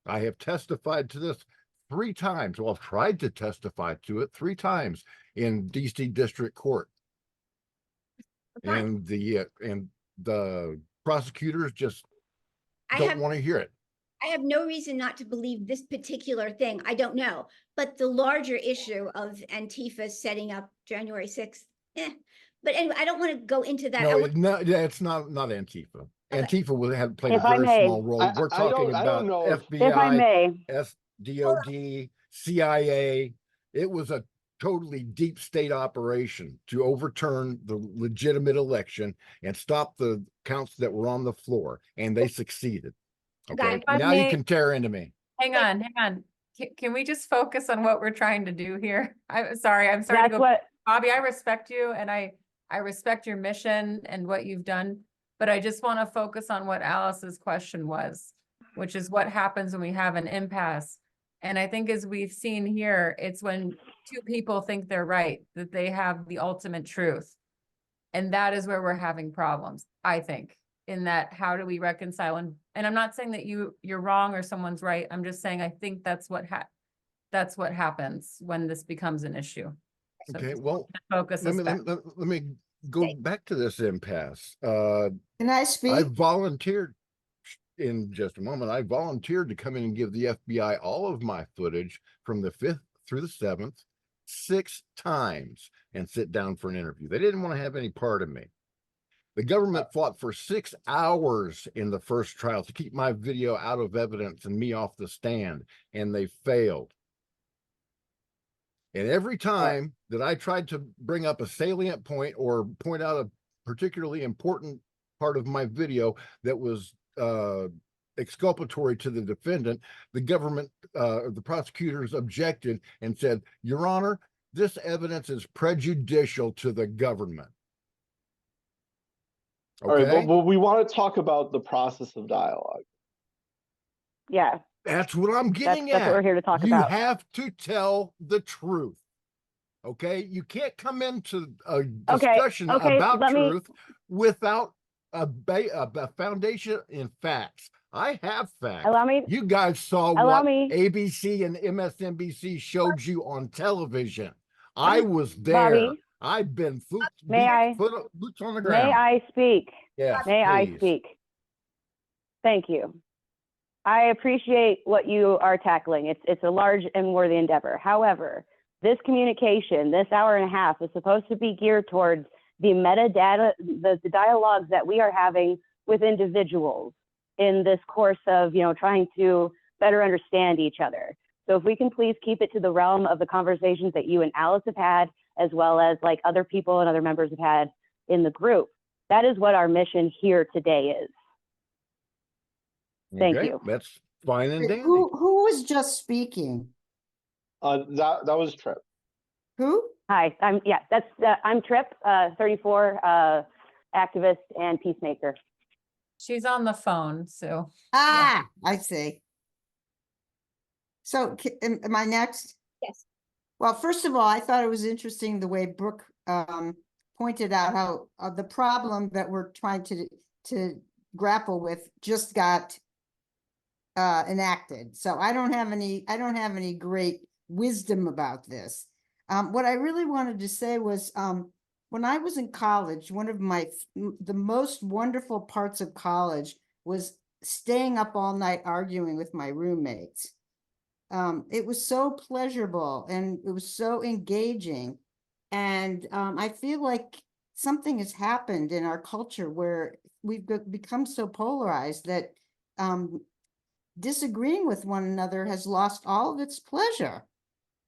I have testified to this 3 times. Well, I've tried to testify to it 3 times in DC District Court. Fine. And the prosecutors just I don't have want to hear it. I have no reason not to believe this particular thing. I don't know. But the larger issue of Antifa setting up January 6th, But anyway, I don't want to go into that. No, it's not Antifa. Okay. Antifa had played a If I very may. small role. We're I talking don't about know if- If I FBI, may, SDOD, CIA. It was a totally deep state operation to overturn the legitimate election and stop the counts that were on the floor, and they succeeded. Okay, Guy, now you can tear into me. hang on. Can we just focus on what we're trying to do here? I'm sorry to That's go. what, Bobby, I respect you and I respect your mission and what you've done, but I just want to focus on what Alice's question was, which is what happens when we have an impasse. And I think as we've seen here, it's when two people think they're right, that they have the ultimate truth. And that is where we're having problems, I think, in that how do we reconcile? And I'm not saying that you're wrong or someone's right. I'm just saying I think that's what happens when this becomes an issue. So Okay, just well, focus let us me, back. let me go Okay. back to this impasse. Can I speak? I volunteered in just a moment. I volunteered to come in and give the FBI all of my footage from the 5th through the 7th, 6 times, and sit down for an interview. They didn't want to have any part of me. The government fought for 6 hours in the first trial to keep my video out of evidence and me off the stand, and they failed. And every time that I tried to bring up a salient point or point out a particularly important part of my video that was exculpatory to the defendant, the government, the prosecutors objected and said, Your Honor, this evidence is prejudicial to the government. All right, Okay, well, we want to talk about the process of dialogue. yeah, that's what I'm getting that's what we're at. here to talk You about. have to tell the truth. Okay, you can't come into a discussion okay, about let me- truth without a foundation in facts. I have facts. Allow me, You guys saw allow what me, ABC and MSNBC showed you on television. I was there. Bobby, I've been boots on the ground. may I speak? Yes, May I please. speak? Thank you. I appreciate what you are tackling. It's a large and worthy endeavor. However, this communication, this hour and a half, is supposed to be geared towards the metadata, the dialogues that we are having with individuals in this course of, trying to better understand each other. So if we can please keep it to the realm of the conversations that you and Alice have had, as well as like other people and other members have had in the group. That is what our mission here today is. Thank Okay, you. that's fine and dandy. Who was just speaking? That was Trip. Who? Hi, I'm Trip, 34, activist and peacemaker. She's on the phone, so. Ah, I see. So am I next? Yes. Well, first of all, I thought it was interesting the way Brooke pointed out how the problem that we're trying to grapple with just got enacted. So I don't have any great wisdom about this. What I really wanted to say was when I was in college, one of the most wonderful parts of college was staying up all night arguing with my roommates. It was so pleasurable and it was so engaging. And I feel like something has happened in our culture where we've become so polarized that disagreeing with one another has lost all of its pleasure.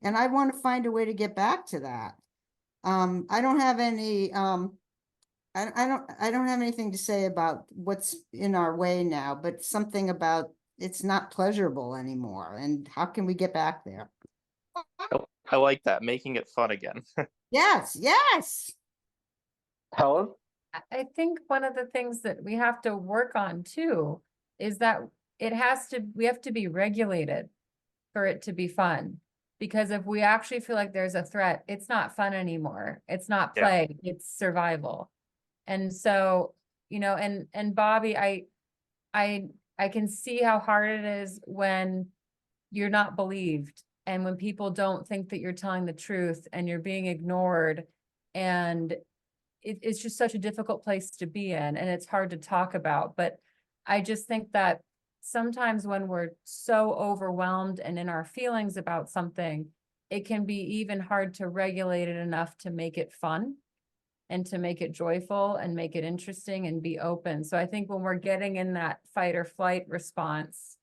And I want to find a way to get back to that. I don't have any I don't have anything to say about what's in our way now, but something about it's not pleasurable anymore. And how can we get back there? I like that, making it fun again. Yes, yes. Helen? I think one of the things that we have to work on too is that we have to be regulated for it to be fun. Because if we actually feel like there's a threat, it's not fun anymore. It's not play, it's survival. And so, and Bobby, I can see how hard it is when you're not believed and when people don't think that you're telling the truth and you're being ignored. And it's just such a difficult place to be in and it's hard to talk about. But I just think that sometimes when we're so overwhelmed and in our feelings about something, it can be even hard to regulate it enough to make it fun and to make it joyful and make it interesting and be open. So I think when we're getting in that fight or flight response,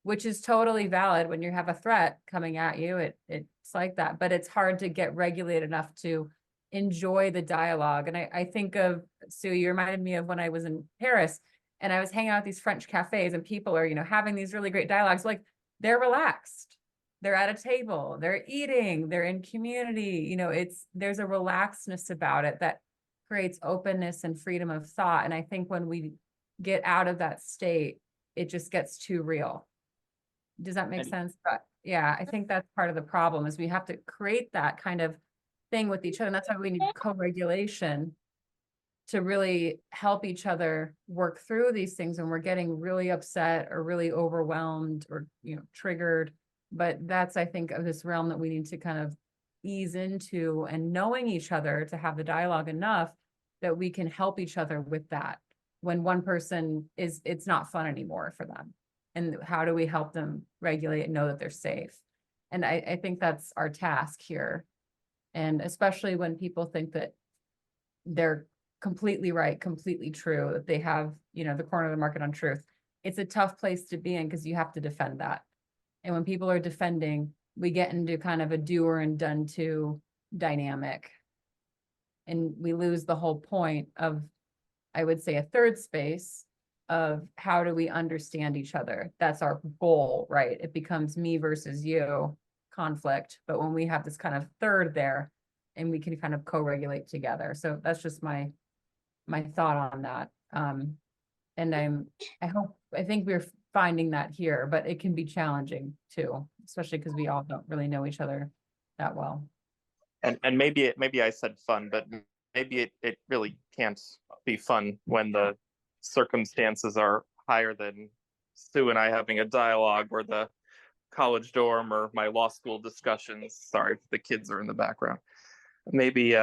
which is totally valid when you have a threat coming at you, it's like that, but it's hard to get regulated enough to enjoy the dialogue. And I think of, Sue, you reminded me of when I was in Paris and I was hanging out at these French cafes and people are, having these really great dialogues. Like, they're relaxed. They're at a table, they're eating, they're in community, there's a relaxedness about it that creates openness and freedom of thought. And I think when we get out of that state, it just gets too real. Does that make And- sense? But yeah, I think that's part of the problem is we have to create that kind of thing with each other. And that's why we need co-regulation to really help each other work through these things when we're getting really upset or really overwhelmed or, triggered. But that's, I think, of this realm that we need to kind of ease into, and knowing each other to have the dialogue enough that we can help each other with that. When one person it's not fun anymore for them. And how do we help them regulate and know that they're safe? And I think that's our task here. And especially when people think that they're completely right, completely true, that they have, the corner of the market on truth. It's a tough place to be in because you have to defend that. And when people are defending, we get into kind of a doer and done to dynamic. And we lose the whole point of, I would say, a third space of how do we understand each other? That's our goal, right? It becomes me versus you conflict. But when we have this kind of third there, and we can kind of co-regulate together. So that's just my thought on that. And I think we're finding that here, but it can be challenging too, especially because we all don't really know each other that well. And maybe I said fun, but maybe it really can't be fun when the circumstances are higher than Sue and I having a dialogue, or the college dorm, or my law school discussions. Sorry if the kids are in the background. Maybe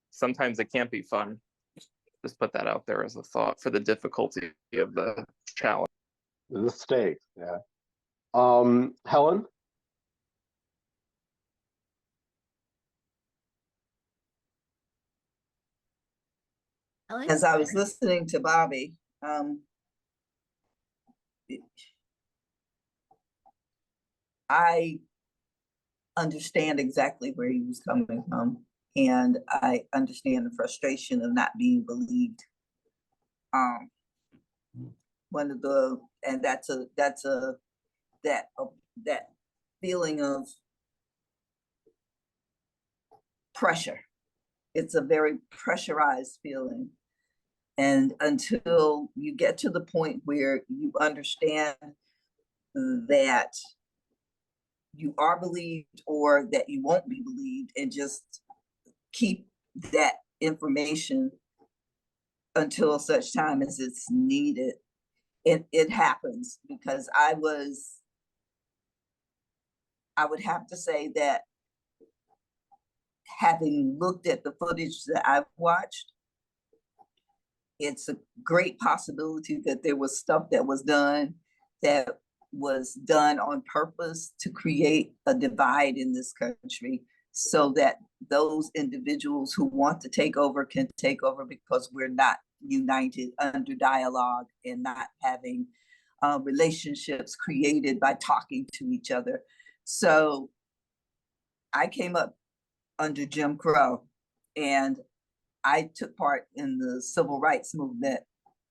sometimes it can't be fun. Just put that out there as a thought for the difficulty of the challenge. The stakes, yeah. Helen? Ellen? As I was listening to Bobby, I understand exactly where he was coming from, and I understand the frustration of not being believed. That feeling of pressure. It's a very pressurized feeling. And until you get to the point where you understand that you are believed or that you won't be believed, and just keep that information until such time as it's needed, it happens. Because I would have to say that, having looked at the footage that I've watched, it's a great possibility that there was stuff that was done on purpose to create a divide in this country, so that those individuals who want to take over can take over, because we're not united under dialogue and not having relationships created by talking to each other. So I came up under Jim Crow, and I took part in the civil rights movement.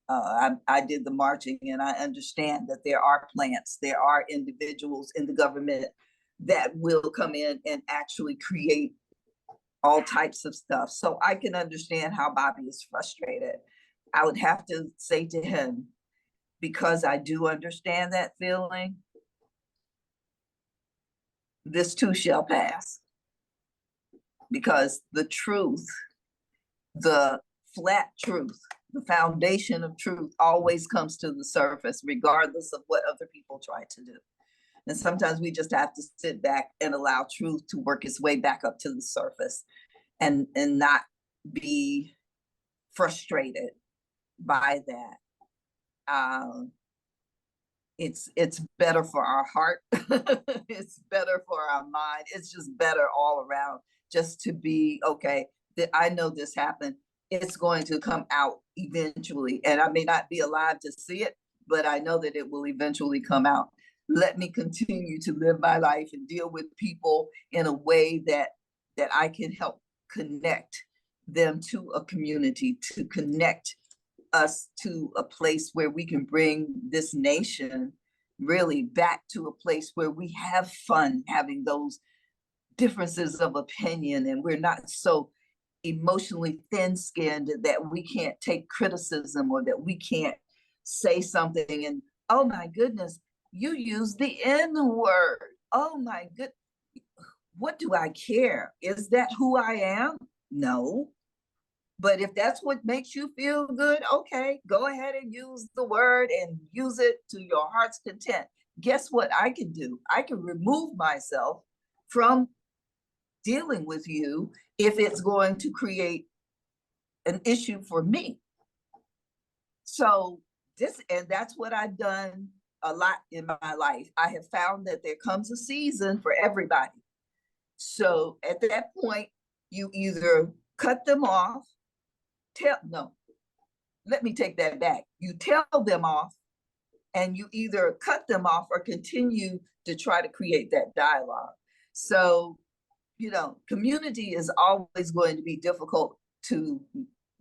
I did the marching, and I understand that there are plants, there are individuals in the government that will come in and actually create all types of stuff. So I can understand how Bobby is frustrated. I would have to say to him, because I do understand that feeling, this too shall pass. Because the truth, the flat truth, the foundation of truth always comes to the surface, regardless of what other people try to do. And sometimes we just have to sit back and allow truth to work its way back up to the surface, and not be frustrated by that. It's better for our heart. It's better for our mind. It's just better all around, just to be, okay, that I know this happened. It's going to come out eventually. And I may not be alive to see it, but I know that it will eventually come out. Let me continue to live my life and deal with people in a way that I can help connect them to a community, to connect us to a place where we can bring this nation really back to a place where we have fun having those differences of opinion, and we're not so emotionally thin-skinned that we can't take criticism, or that we can't say something and, oh my goodness, you use the N word. Oh my good, what do I care? Is that who I am? No. But if that's what makes you feel good, okay, go ahead and use the word and use it to your heart's content. Guess what I can do? I can remove myself from dealing with you if it's going to create an issue for me. So and that's what I've done a lot in my life. I have found that there comes a season for everybody. So at that point, you either cut them off, let me take that back. You tell them off, and you either cut them off or continue to try to create that dialogue. So, community is always going to be difficult to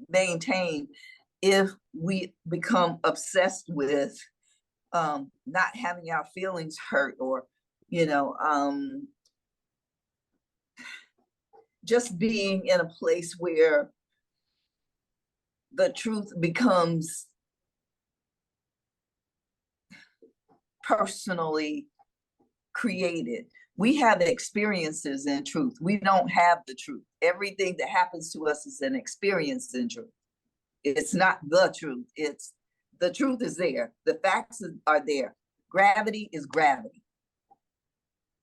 maintain if we become obsessed with not having our feelings hurt, or, just being in a place where the truth becomes personally created. We have experiences in truth. We don't have the truth. Everything that happens to us is an experience in truth. It's not the truth. The truth is there. The facts are there. Gravity is gravity.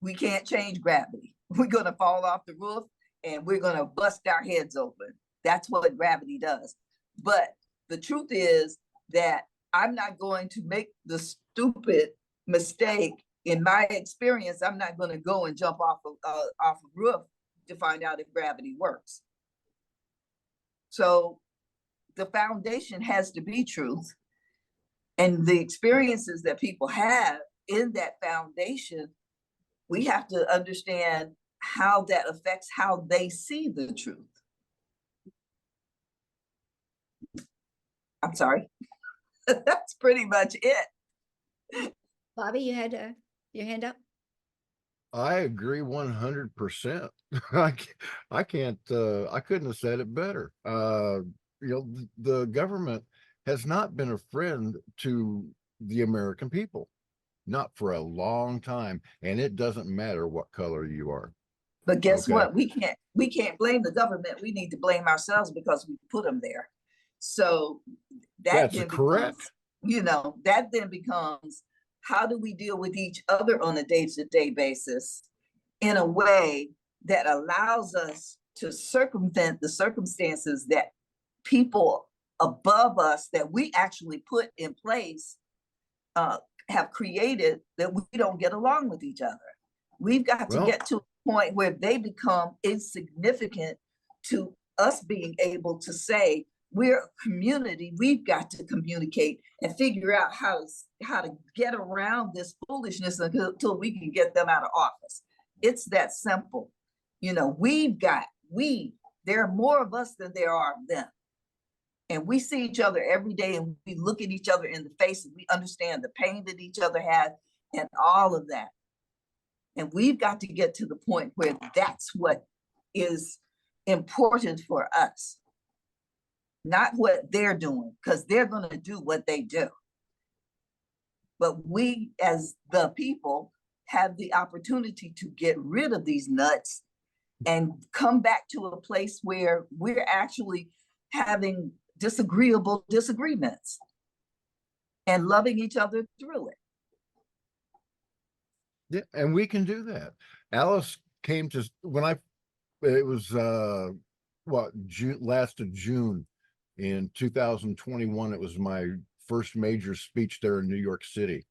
We can't change gravity. We're going to fall off the roof and we're going to bust our heads open. That's what gravity does. But the truth is that I'm not going to make the stupid mistake. In my experience, I'm not going to go and jump off a roof to find out if gravity works. So the foundation has to be truth. And the experiences that people have in that foundation, we have to understand how that affects how they see the truth. I'm sorry. That's pretty much it. Bobby, you had your hand up? I agree 100%. I can't, I couldn't have said it better. The government has not been a friend to the American people, not for a long time. And it doesn't matter what color you are. But guess what? We can't blame the government. We need to blame ourselves because we put them there. So that's correct. That then becomes, how do we deal with each other on a day-to-day basis in a way that allows us to circumvent the circumstances that people above us, that we actually put in place, have created, that we don't get along with each other. We've got to get to a point where they become insignificant to us being able to say, we're a community. We've got to communicate and figure out how to get around this foolishness until we can get them out of office. It's that simple. There are more of us than there are of them. And we see each other every day, and we look at each other in the face, and we understand the pain that each other has and all of that. And we've got to get to the point where that's what is important for us. Not what they're doing, because they're going to do what they do. But we, as the people, have the opportunity to get rid of these nuts and come back to a place where we're actually having disagreeable disagreements and loving each other through it. Yeah, and we can do that. Alice came to, it was last of June in 2021. It was my first major speech there in New York City,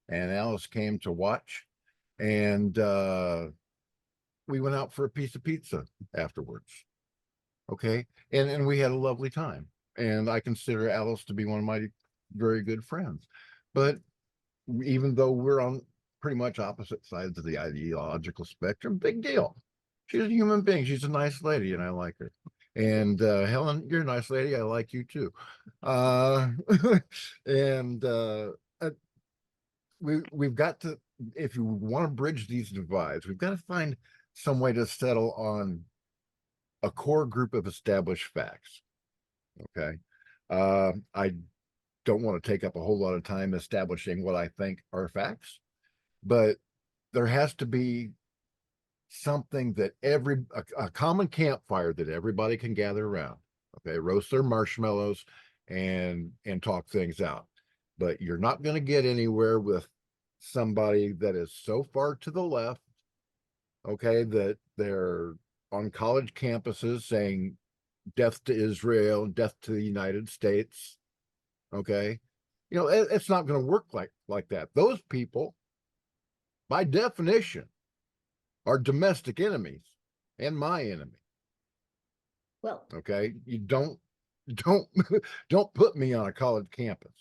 and Alice came to watch, and we went out for a piece of pizza afterwards. Okay, and we had a lovely time, and I consider Alice to be one of my very good friends. But even though we're on pretty much opposite sides of the ideological spectrum, big deal. She's a human being. She's a nice lady, and I like her. And Helen, you're a nice lady. I like you too. we've got to, if you want to bridge these divides, we've got to find some way to settle on a core group of established facts. Okay. I don't want to take up a whole lot of time establishing what I think are facts, but there has to be something that a common campfire that everybody can gather around. Okay, roast their marshmallows and talk things out. But you're not going to get anywhere with somebody that is so far to the left, okay, that they're on college campuses saying death to Israel, death to the United States. Okay, it's not going to work like that. Those people, by definition, are domestic enemies and my enemy. Well, Okay, you don't don't put me on a college campus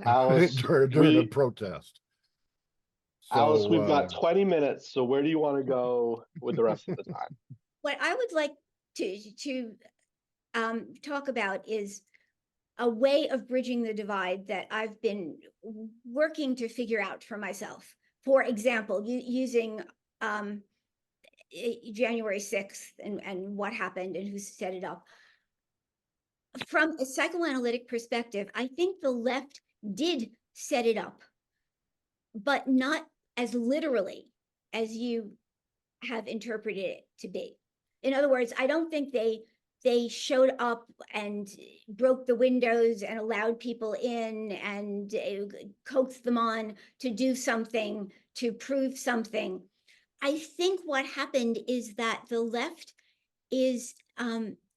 Alice, during a protest. Alice, So, we've got 20 minutes. So where do you want to go with the rest of the time? what I would like to talk about is a way of bridging the divide that I've been working to figure out for myself. For example, using January 6th and what happened and who set it up. From a psychoanalytic perspective, I think the left did set it up, but not as literally as you have interpreted it to be. In other words, I don't think they showed up and broke the windows and allowed people in and coaxed them on to do something, to prove something. I think what happened is that the left is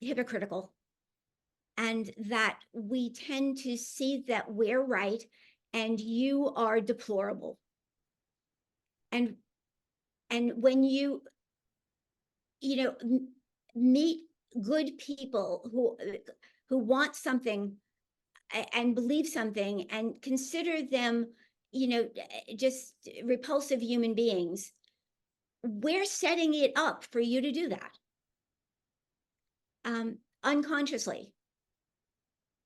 hypocritical, and that we tend to see that we're right and you are deplorable. And when you meet good people who want something and believe something and consider them, just repulsive human beings, we're setting it up for you to do that unconsciously,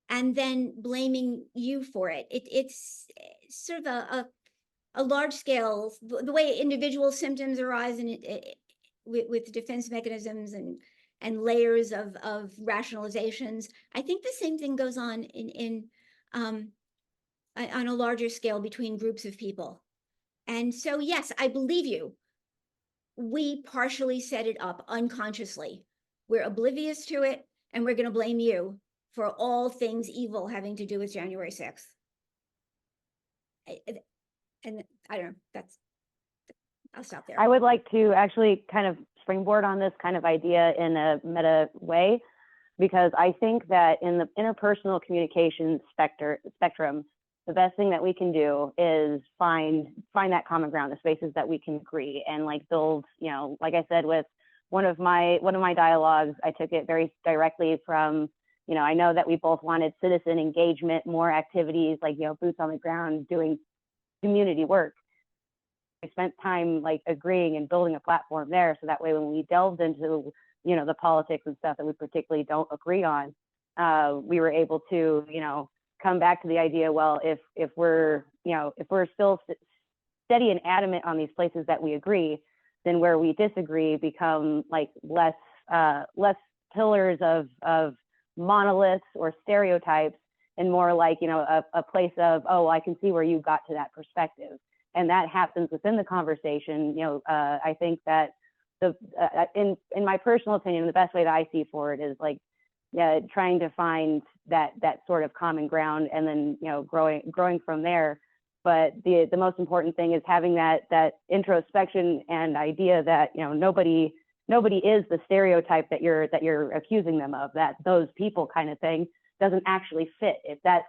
and then blaming you for it. It's sort of a large scale, the way individual symptoms arise in with defense mechanisms and layers of rationalizations. I think the same thing goes on on a larger scale between groups of people. And so, yes, I believe you. We partially set it up unconsciously. We're oblivious to it, and we're going to blame you for all things evil having to do with January 6th. And I don't know, I'll stop there. I would like to actually kind of springboard on this kind of idea in a meta way, because I think that in the interpersonal communication spectrum, the best thing that we can do is find that common ground, the spaces that we can agree and like build, like I said, with one of my dialogues, I took it very directly from, I know that we both wanted citizen engagement, more activities, like, boots on the ground, doing community work. We spent time like agreeing and building a platform there. So that way, when we delved into, the politics and stuff that we particularly don't agree on, we were able to, come back to the idea, well, if we're still steady and adamant on these places that we agree, then where we disagree become like less pillars of monoliths or stereotypes, and more like, a place of, oh, I can see where you got to that perspective. And that happens within the conversation. I think that in my personal opinion, the best way that I see for it is like, trying to find that sort of common ground, and then, growing from there. But the most important thing is having that introspection and idea that, nobody is the stereotype that you're accusing them of, that those people kind of thing doesn't actually fit. If that's,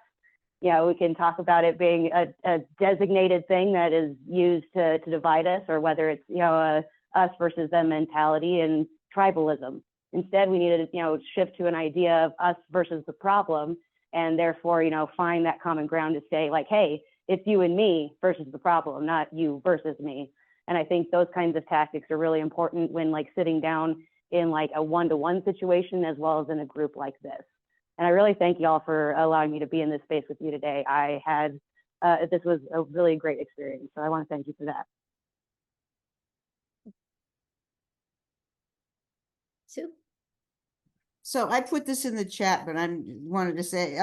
we can talk about it being a designated thing that is used to divide us, or whether it's, a us versus them mentality and tribalism. Instead, we need to, shift to an idea of us versus the problem, and therefore, find that common ground to say like, hey, it's you and me versus the problem, not you versus me. And I think those kinds of tactics are really important when like sitting down in like a one-to-one situation, as well as in a group like this. And I really thank y'all for allowing me to be in this space with you today. I had this was a really great experience. So I want to thank you for that. Sue? So I put this in the chat, but I wanted to say,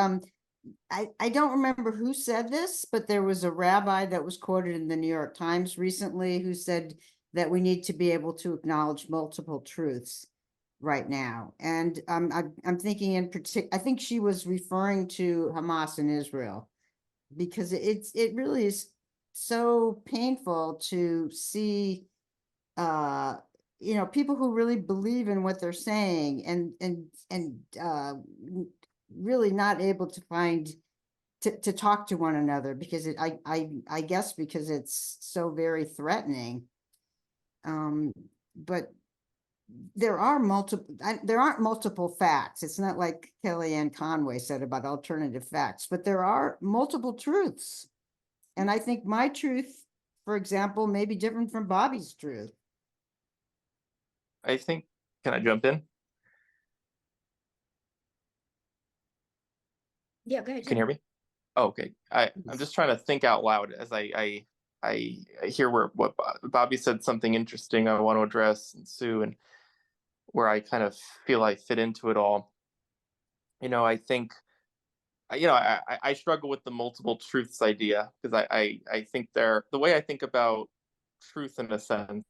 I don't remember who said this, but there was a rabbi that was quoted in the New York Times recently who said that we need to be able to acknowledge multiple truths right now. And I'm thinking in particular, I think she was referring to Hamas and Israel, because it really is so painful to see people who really believe in what they're saying and really not able to find to talk to one another, because I guess because it's so very threatening. But there aren't multiple facts. It's not like Kellyanne Conway said about alternative facts, but there are multiple truths. And I think my truth, for example, may be different from Bobby's truth. I think, can I jump in? Yeah, go ahead. Can you hear me? Oh, okay. I'm just trying to think out loud as I hear what Bobby said, something interesting I want to address, and Sue, and where I kind of feel I fit into it all. I think, I struggle with the multiple truths idea, because I think the way I think about truth in a sense,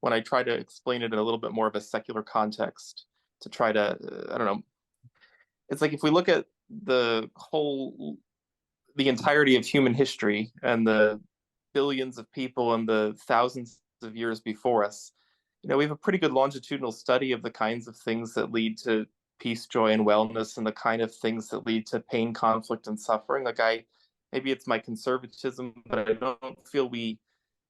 when I try to explain it in a little bit more of a secular context, to try to, I don't know, it's like if we look at the entirety of human history and the billions of people and the thousands of years before us, we have a pretty good longitudinal study of the kinds of things that lead to peace, joy, and wellness, and the kind of things that lead to pain, conflict, and suffering. Maybe it's my conservatism, but I don't feel we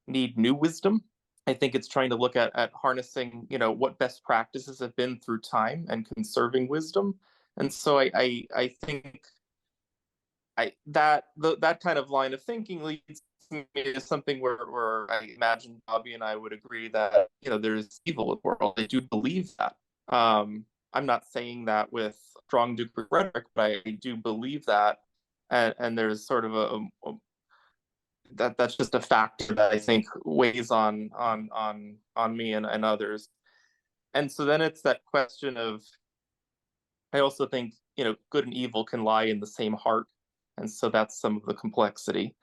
need new wisdom. I think it's trying to look at harnessing, what best practices have been through time and conserving wisdom. And so I think that kind of line of thinking leads me to something where I imagine Bobby and I would agree that there's evil in the world. I do believe that. I'm not saying that with strong degree of rhetoric, but I do believe that, and there's sort of that's just a factor that I think weighs on me and others. And so then it's that question of, I also think good and evil can lie in the same heart. And so that's some of the complexity.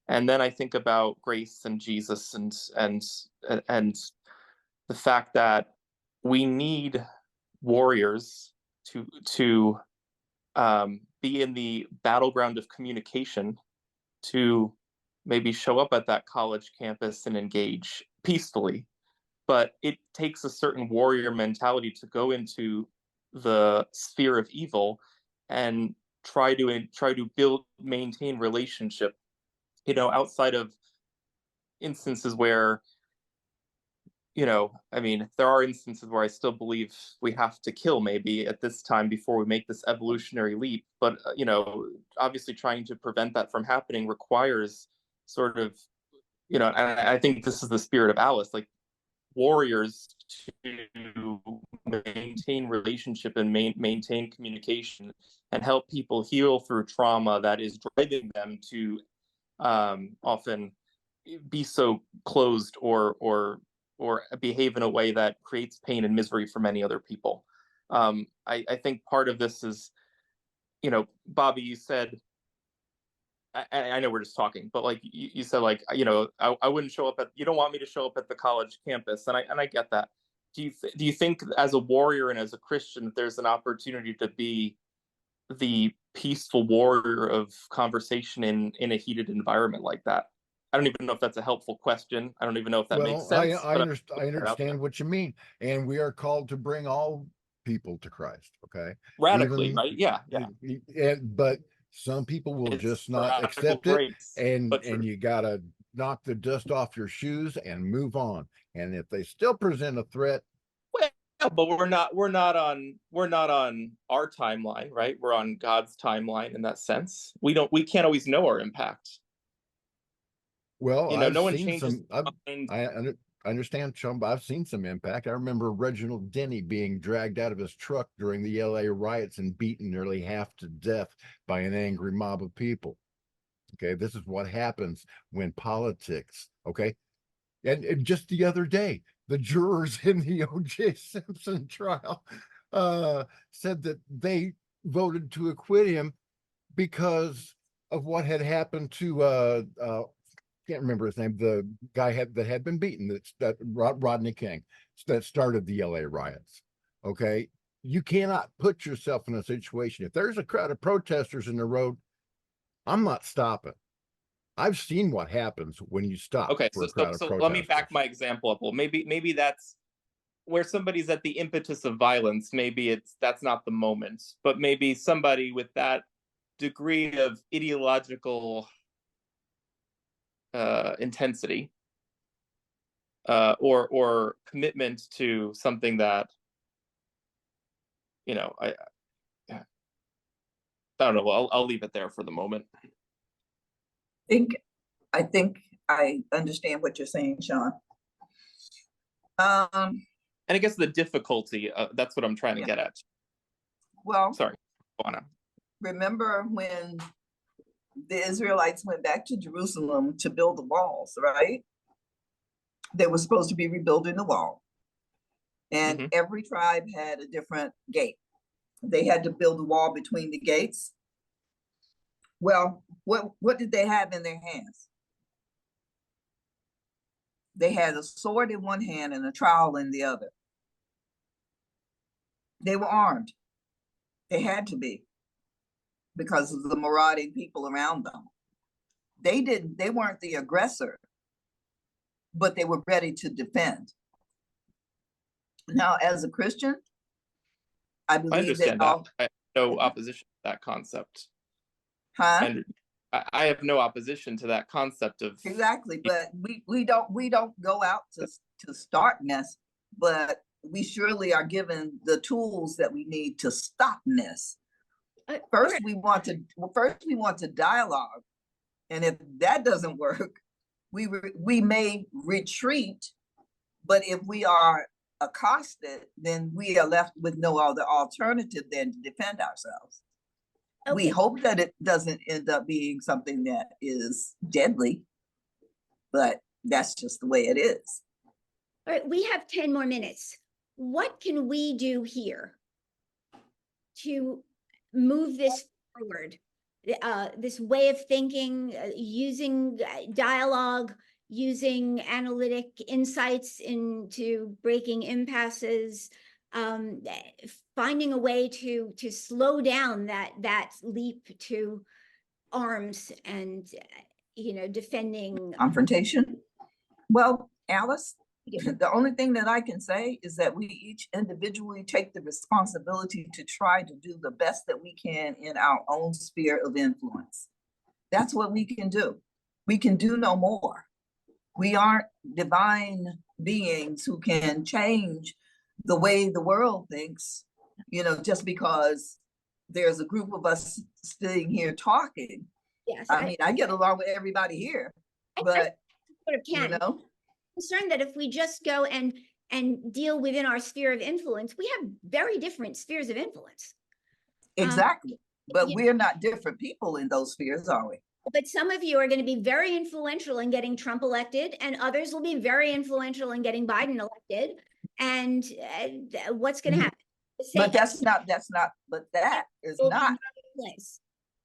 And then I think about grace and Jesus and the fact that we need warriors to be in the battleground of communication, to maybe show up at that college campus and engage peacefully. But it takes a certain warrior mentality to go into the sphere of evil and try to maintain relationship, outside of instances where, there are instances where I still believe we have to kill maybe at this time before we make this evolutionary leap. But, obviously trying to prevent that from happening requires sort of, and I think this is the spirit of Alice, like warriors to maintain relationship and maintain communication and help people heal through trauma that is driving them to often be so closed or behave in a way that creates pain and misery for many other people. I think part of this is, Bobby, you said, I know we're just talking, but like you said, like, I wouldn't show up you don't want me to show up at the college campus. And I get that. Do you think as a warrior and as a Christian, that there's an opportunity to be the peaceful warrior of conversation in a heated environment like that? I don't even know if that's a helpful question. I don't even know if that makes sense. I understand what you mean. And we are called to bring all people to Christ. Okay. Radically, right? Yeah. But some people will just not accept it, and you gotta knock the dust off your shoes and move on. And if they still present a threat, well, but we're not on our timeline, right? We're on God's timeline in that sense. We can't always know our impact. Well, no one changes. I understand, Chum, I've seen some impact. I remember Reginald Denny being dragged out of his truck during the LA riots and beaten nearly half to death by an angry mob of people. Okay, this is what happens when politics, okay? And just the other day, the jurors in the O.J. Simpson trial said that they voted to acquit him because of what had happened to can't remember his name, the guy that had been beaten, that Rodney King, that started the LA riots. Okay, you cannot put yourself in a situation. If there's a crowd of protesters in the road, I'm not stopping. I've seen what happens when you stop Okay, for so a crowd of so protesters. let me back my example up. Well, maybe that's where somebody's at the impetus of violence. Maybe that's not the moment, but maybe somebody with that degree of ideological intensity or commitment to something that, you know, I don't know. I'll leave it there for the moment. I think I understand what you're saying, Sean. And I guess the difficulty, that's what I'm trying to get at. Well, sorry, Juana. Remember when the Israelites went back to Jerusalem to build the walls, right? They were supposed to be rebuilding the wall. And every tribe had a different gate. They had to build a wall between the gates. Well, what did they have in their hands? They had a sword in one hand and a trowel in the other. They were armed. They had to be, because of the marauding people around them. They weren't the aggressor, but they were ready to defend. Now, as a Christian, I believe I understand that. I have no opposition to that concept. Huh? And I have no opposition to that concept of exactly, but we don't go out to start mess, but we surely are given the tools that we need to stop mess. First, we want to dialogue, and if that doesn't work, we may retreat. But if we are accosted, then we are left with no other alternative than to defend ourselves. Okay. We hope that it doesn't end up being something that is deadly, but that's just the way it is. All right, we have 10 more minutes. What can we do here to move this forward? This way of thinking, using dialogue, using analytic insights into breaking impasses, finding a way to slow down that leap to arms and defending confrontation. Well, Alice, the only thing that I can say is that we each individually take the responsibility to try to do the best that we can in our own sphere of influence. That's what we can do. We can do no more. We aren't divine beings who can change the way the world thinks, just because there's a group of us sitting here talking. Yes, I mean, I get along with everybody here, but concerned that if we just go and deal within our sphere of influence, we have very different spheres of influence. Exactly. But we're not different people in those spheres, are we? But some of you are going to be very influential in getting Trump elected, and others will be very influential in getting Biden elected. And what's going to happen? But that is not.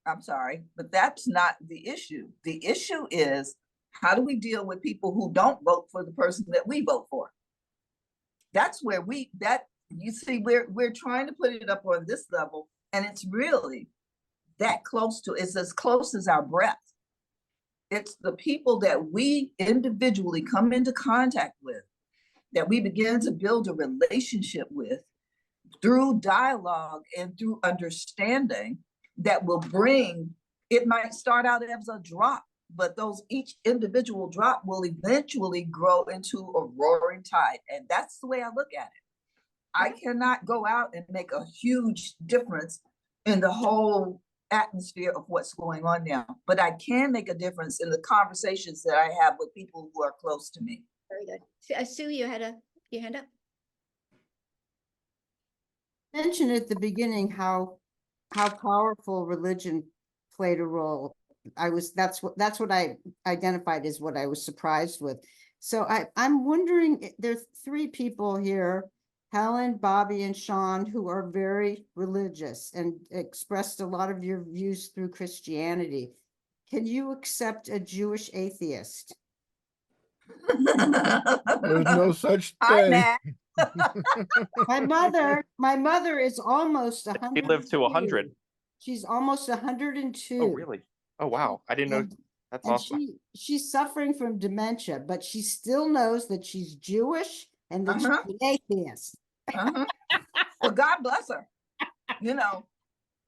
I'm sorry, but that's not the issue. The issue is, how do we deal with people who don't vote for the person that we vote for? That's where you see, we're trying to put it up on this level, and it's really that close to, it's as close as our breath. It's the people that we individually come into contact with, that we begin to build a relationship with through dialogue and through understanding, that will bring, it might start out as a drop, but each individual drop will eventually grow into a roaring tide. And that's the way I look at it. I cannot go out and make a huge difference in the whole atmosphere of what's going on now, but I can make a difference in the conversations that I have with people who are close to me. Very good. Sue, you had your hand up. Mentioned at the beginning how powerful religion played a role that's what I identified as what I was surprised with. So I'm wondering, there's 3 people here, Helen, Bobby, and Sean, who are very religious and expressed a lot of your views through Christianity. Can you accept a Jewish atheist? There's no such Hi, thing. Matt. My mother is almost He lived to 100. She's almost 102. Oh, really? Oh, wow. I didn't know. And- That's And awesome. she's suffering from dementia, but she still knows that she's Jewish and that she's an atheist. Well, God bless her. You know,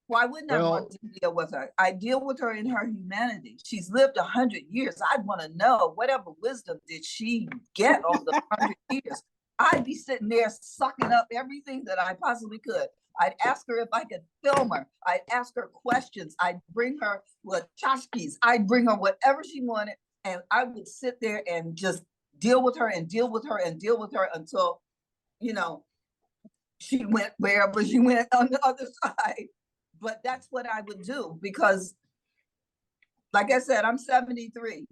why wouldn't I want to deal with her? I deal with her in her humanity. She's lived 100 years. I'd want to know whatever wisdom did she get over the 100 years. I'd be sitting there sucking up everything that I possibly could. I'd ask her if I could film her. I'd ask her questions. I'd bring her tchotchkes. I'd bring her whatever she wanted. And I would sit there and just deal with her and deal with her and deal with her until, you know, she went wherever she went on the other side. But that's what I would do because, like I said, I'm 73.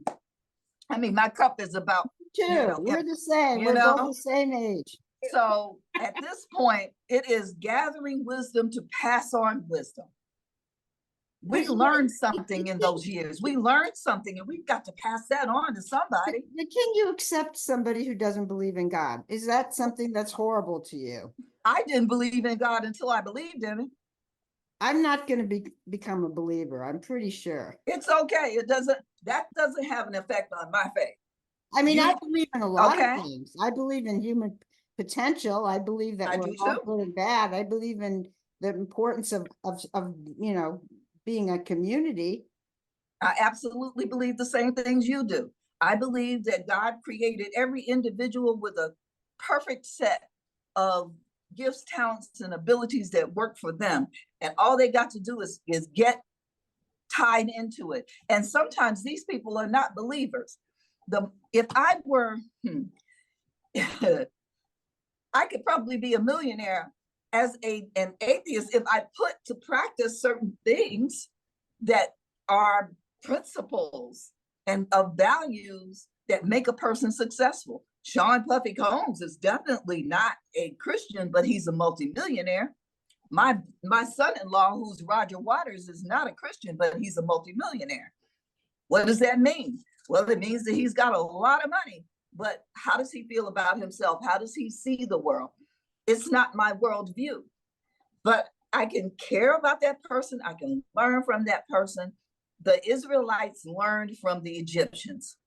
I mean, my cup is about, We're the same. you We're know? both the same age. So at this point, it is gathering wisdom to pass on wisdom. We learned something in those years. We learned something and we've got to pass that on to somebody. But can you accept somebody who doesn't believe in God? Is that something that's horrible to you? I didn't believe in God until I believed in him. I'm not going to become a believer. I'm pretty sure. It's okay. That doesn't have an effect on my faith. I mean, I believe in a lot Okay. of things. I believe in human potential. I believe that I we're do all too. good and bad. I believe in the importance of you know, being a community. I absolutely believe the same things you do. I believe that God created every individual with a perfect set of gifts, talents, and abilities that work for them. And all they got to do is get tied into it. And sometimes these people are not believers. If I were, I could probably be a millionaire as an atheist if I put to practice certain things that are principles and of values that make a person successful. Sean Puffy Combs is definitely not a Christian, but he's a multimillionaire. My son-in-law, who's Roger Waters, is not a Christian, but he's a multimillionaire. What does that mean? Well, it means that he's got a lot of money, but how does he feel about himself? How does he see the world? It's not my worldview, but I can care about that person. I can learn from that person. The Israelites learned from the Egyptians.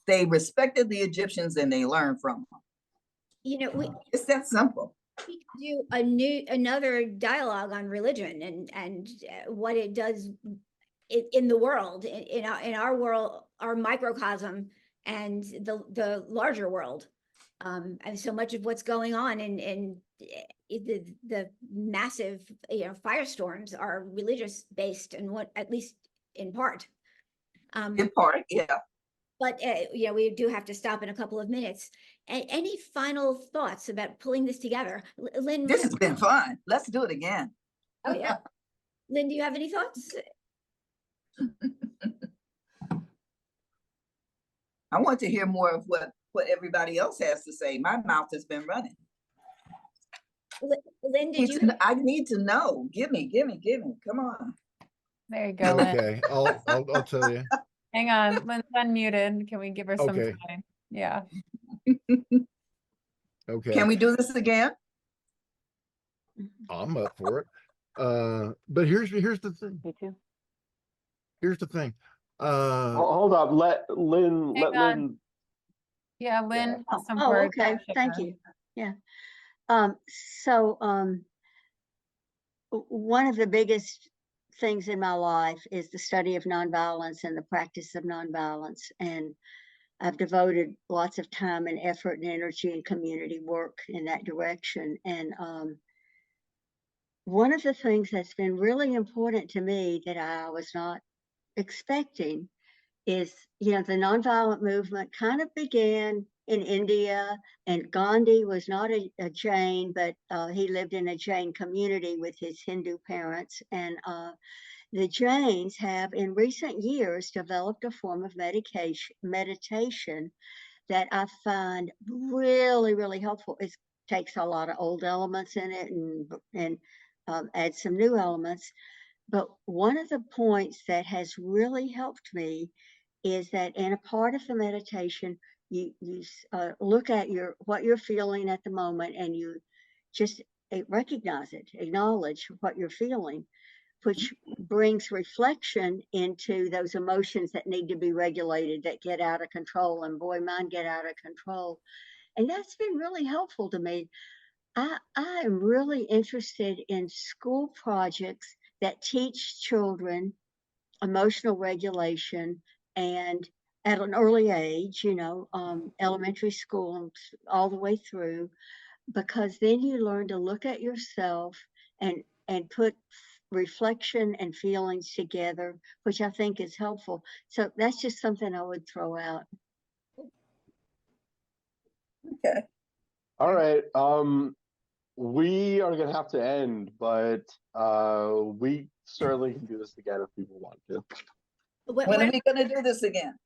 They respected the Egyptians and they learned from them. You know, it's that simple. We could do another dialogue on religion and what it does in the world, in our world, our microcosm, and the larger world. And so much of what's going on in the massive, you know, firestorms are religious based, and what, at least in part. In part, yeah. But you know, we do have to stop in a couple of minutes. Any final thoughts about pulling this together, Lynn? This has been fun. Let's do it again. Oh yeah, Lynn, do you have any thoughts? I want to hear more of what everybody else has to say. My mouth has been running. Lynn, did you? I need to know. Give me. Come on. There you go, Lynn. Okay, I'll tell you. Hang on, Lynn's unmuted. Can we give her some Okay. time? Yeah. Okay, Can we do this again? I'm up for it. But here's the thing. Me too. Here's the thing. Hold up, let Lynn. Hang on. Yeah, Lynn has some Oh, words. okay, to thank share. you. Yeah. One of the biggest things in my life is the study of nonviolence and the practice of nonviolence. And I've devoted lots of time and effort and energy and community work in that direction. And one of the things that's been really important to me that I was not expecting is, you know, the nonviolent movement kind of began in India, and Gandhi was not a Jain, but he lived in a Jain community with his Hindu parents. And the Jains have in recent years developed a form of meditation that I find really, really helpful. It takes a lot of old elements in it and adds some new elements. But one of the points that has really helped me is that in a part of the meditation, you look at what you're feeling at the moment, and you just recognize it, acknowledge what you're feeling, which brings reflection into those emotions that need to be regulated, that get out of control. And boy, mine get out of control. And that's been really helpful to me. I am really interested in school projects that teach children emotional regulation, and at an early age, elementary school all the way through, because then you learn to look at yourself and put reflection and feelings together, which I think is helpful. So that's just something I would throw out. Okay. All right. We are gonna have to end, but we certainly can do this again if people want to. When are we gonna do this again?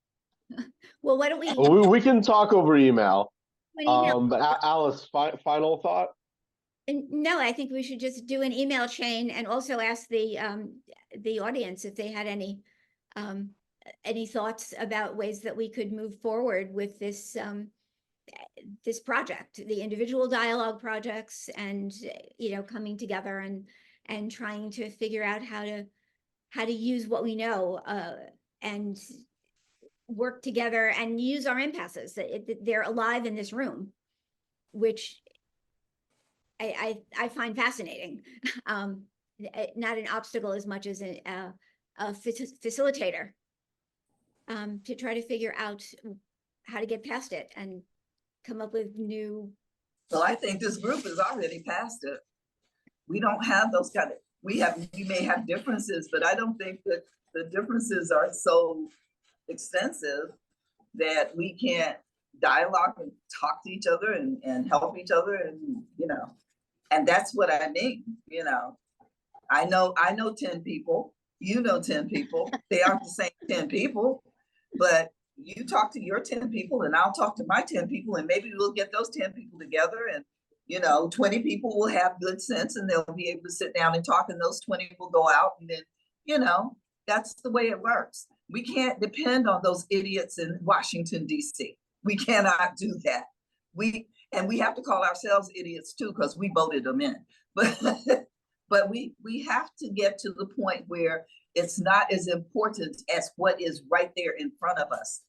Well, why don't we? We can talk over email. An email? But Alice, final thought? No, I think we should just do an email chain and also ask the audience if they had any thoughts about ways that we could move forward with this this project, the individual dialogue projects, and coming together and trying to figure out how to use what we know and work together and use our impasses. They're alive in this room, which I find fascinating. Not an obstacle as much as a facilitator, to try to figure out how to get past it and come up with new. Well, I think this group is already past it. We don't have those we may have differences, but I don't think that the differences are so extensive that we can't dialogue and talk to each other and help each other, and and that's what I mean. I know 10 people, 10 people. They aren't the same 10 people, but you talk to your 10 people and I'll talk to my 10 people, and maybe we'll get those 10 people together, and 20 people will have good sense and they'll be able to sit down and talk, and those 20 will go out, and then that's the way it works. We can't depend on those idiots in Washington, D.C. We cannot do that. We have to call ourselves idiots too, because we voted them in. But we have to get to the point where it's not as important as what is right there in front of us.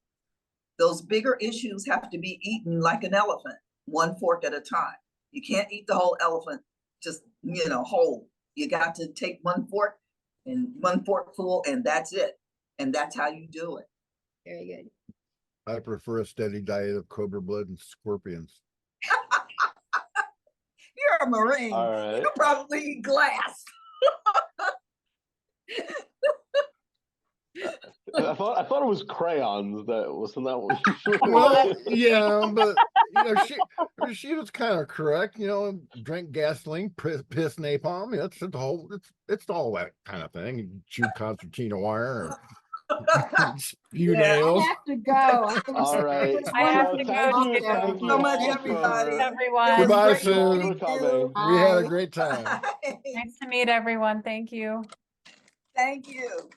Those bigger issues have to be eaten like an elephant, one fork at a time. You can't eat the whole elephant just, whole. You got to take one fork and one forkful, and that's it. And that's how you do it. Very good. I prefer a steady diet of cobra blood and scorpions. You're a Marine. All right. You'll probably eat glass. I thought it was crayons. Wasn't that what you Well, yeah, but she was kind of correct. Drink gasoline, piss napalm. It's all that kind of thing. You chew concertina wire, spew nails. I have to go. All right. I have to Thank go you. too. Thank you so much, all everybody. for- Everyone. Goodbye, Great Sue. meeting for coming. you. We had a great time. Nice to meet everyone. Thank you. Thank you.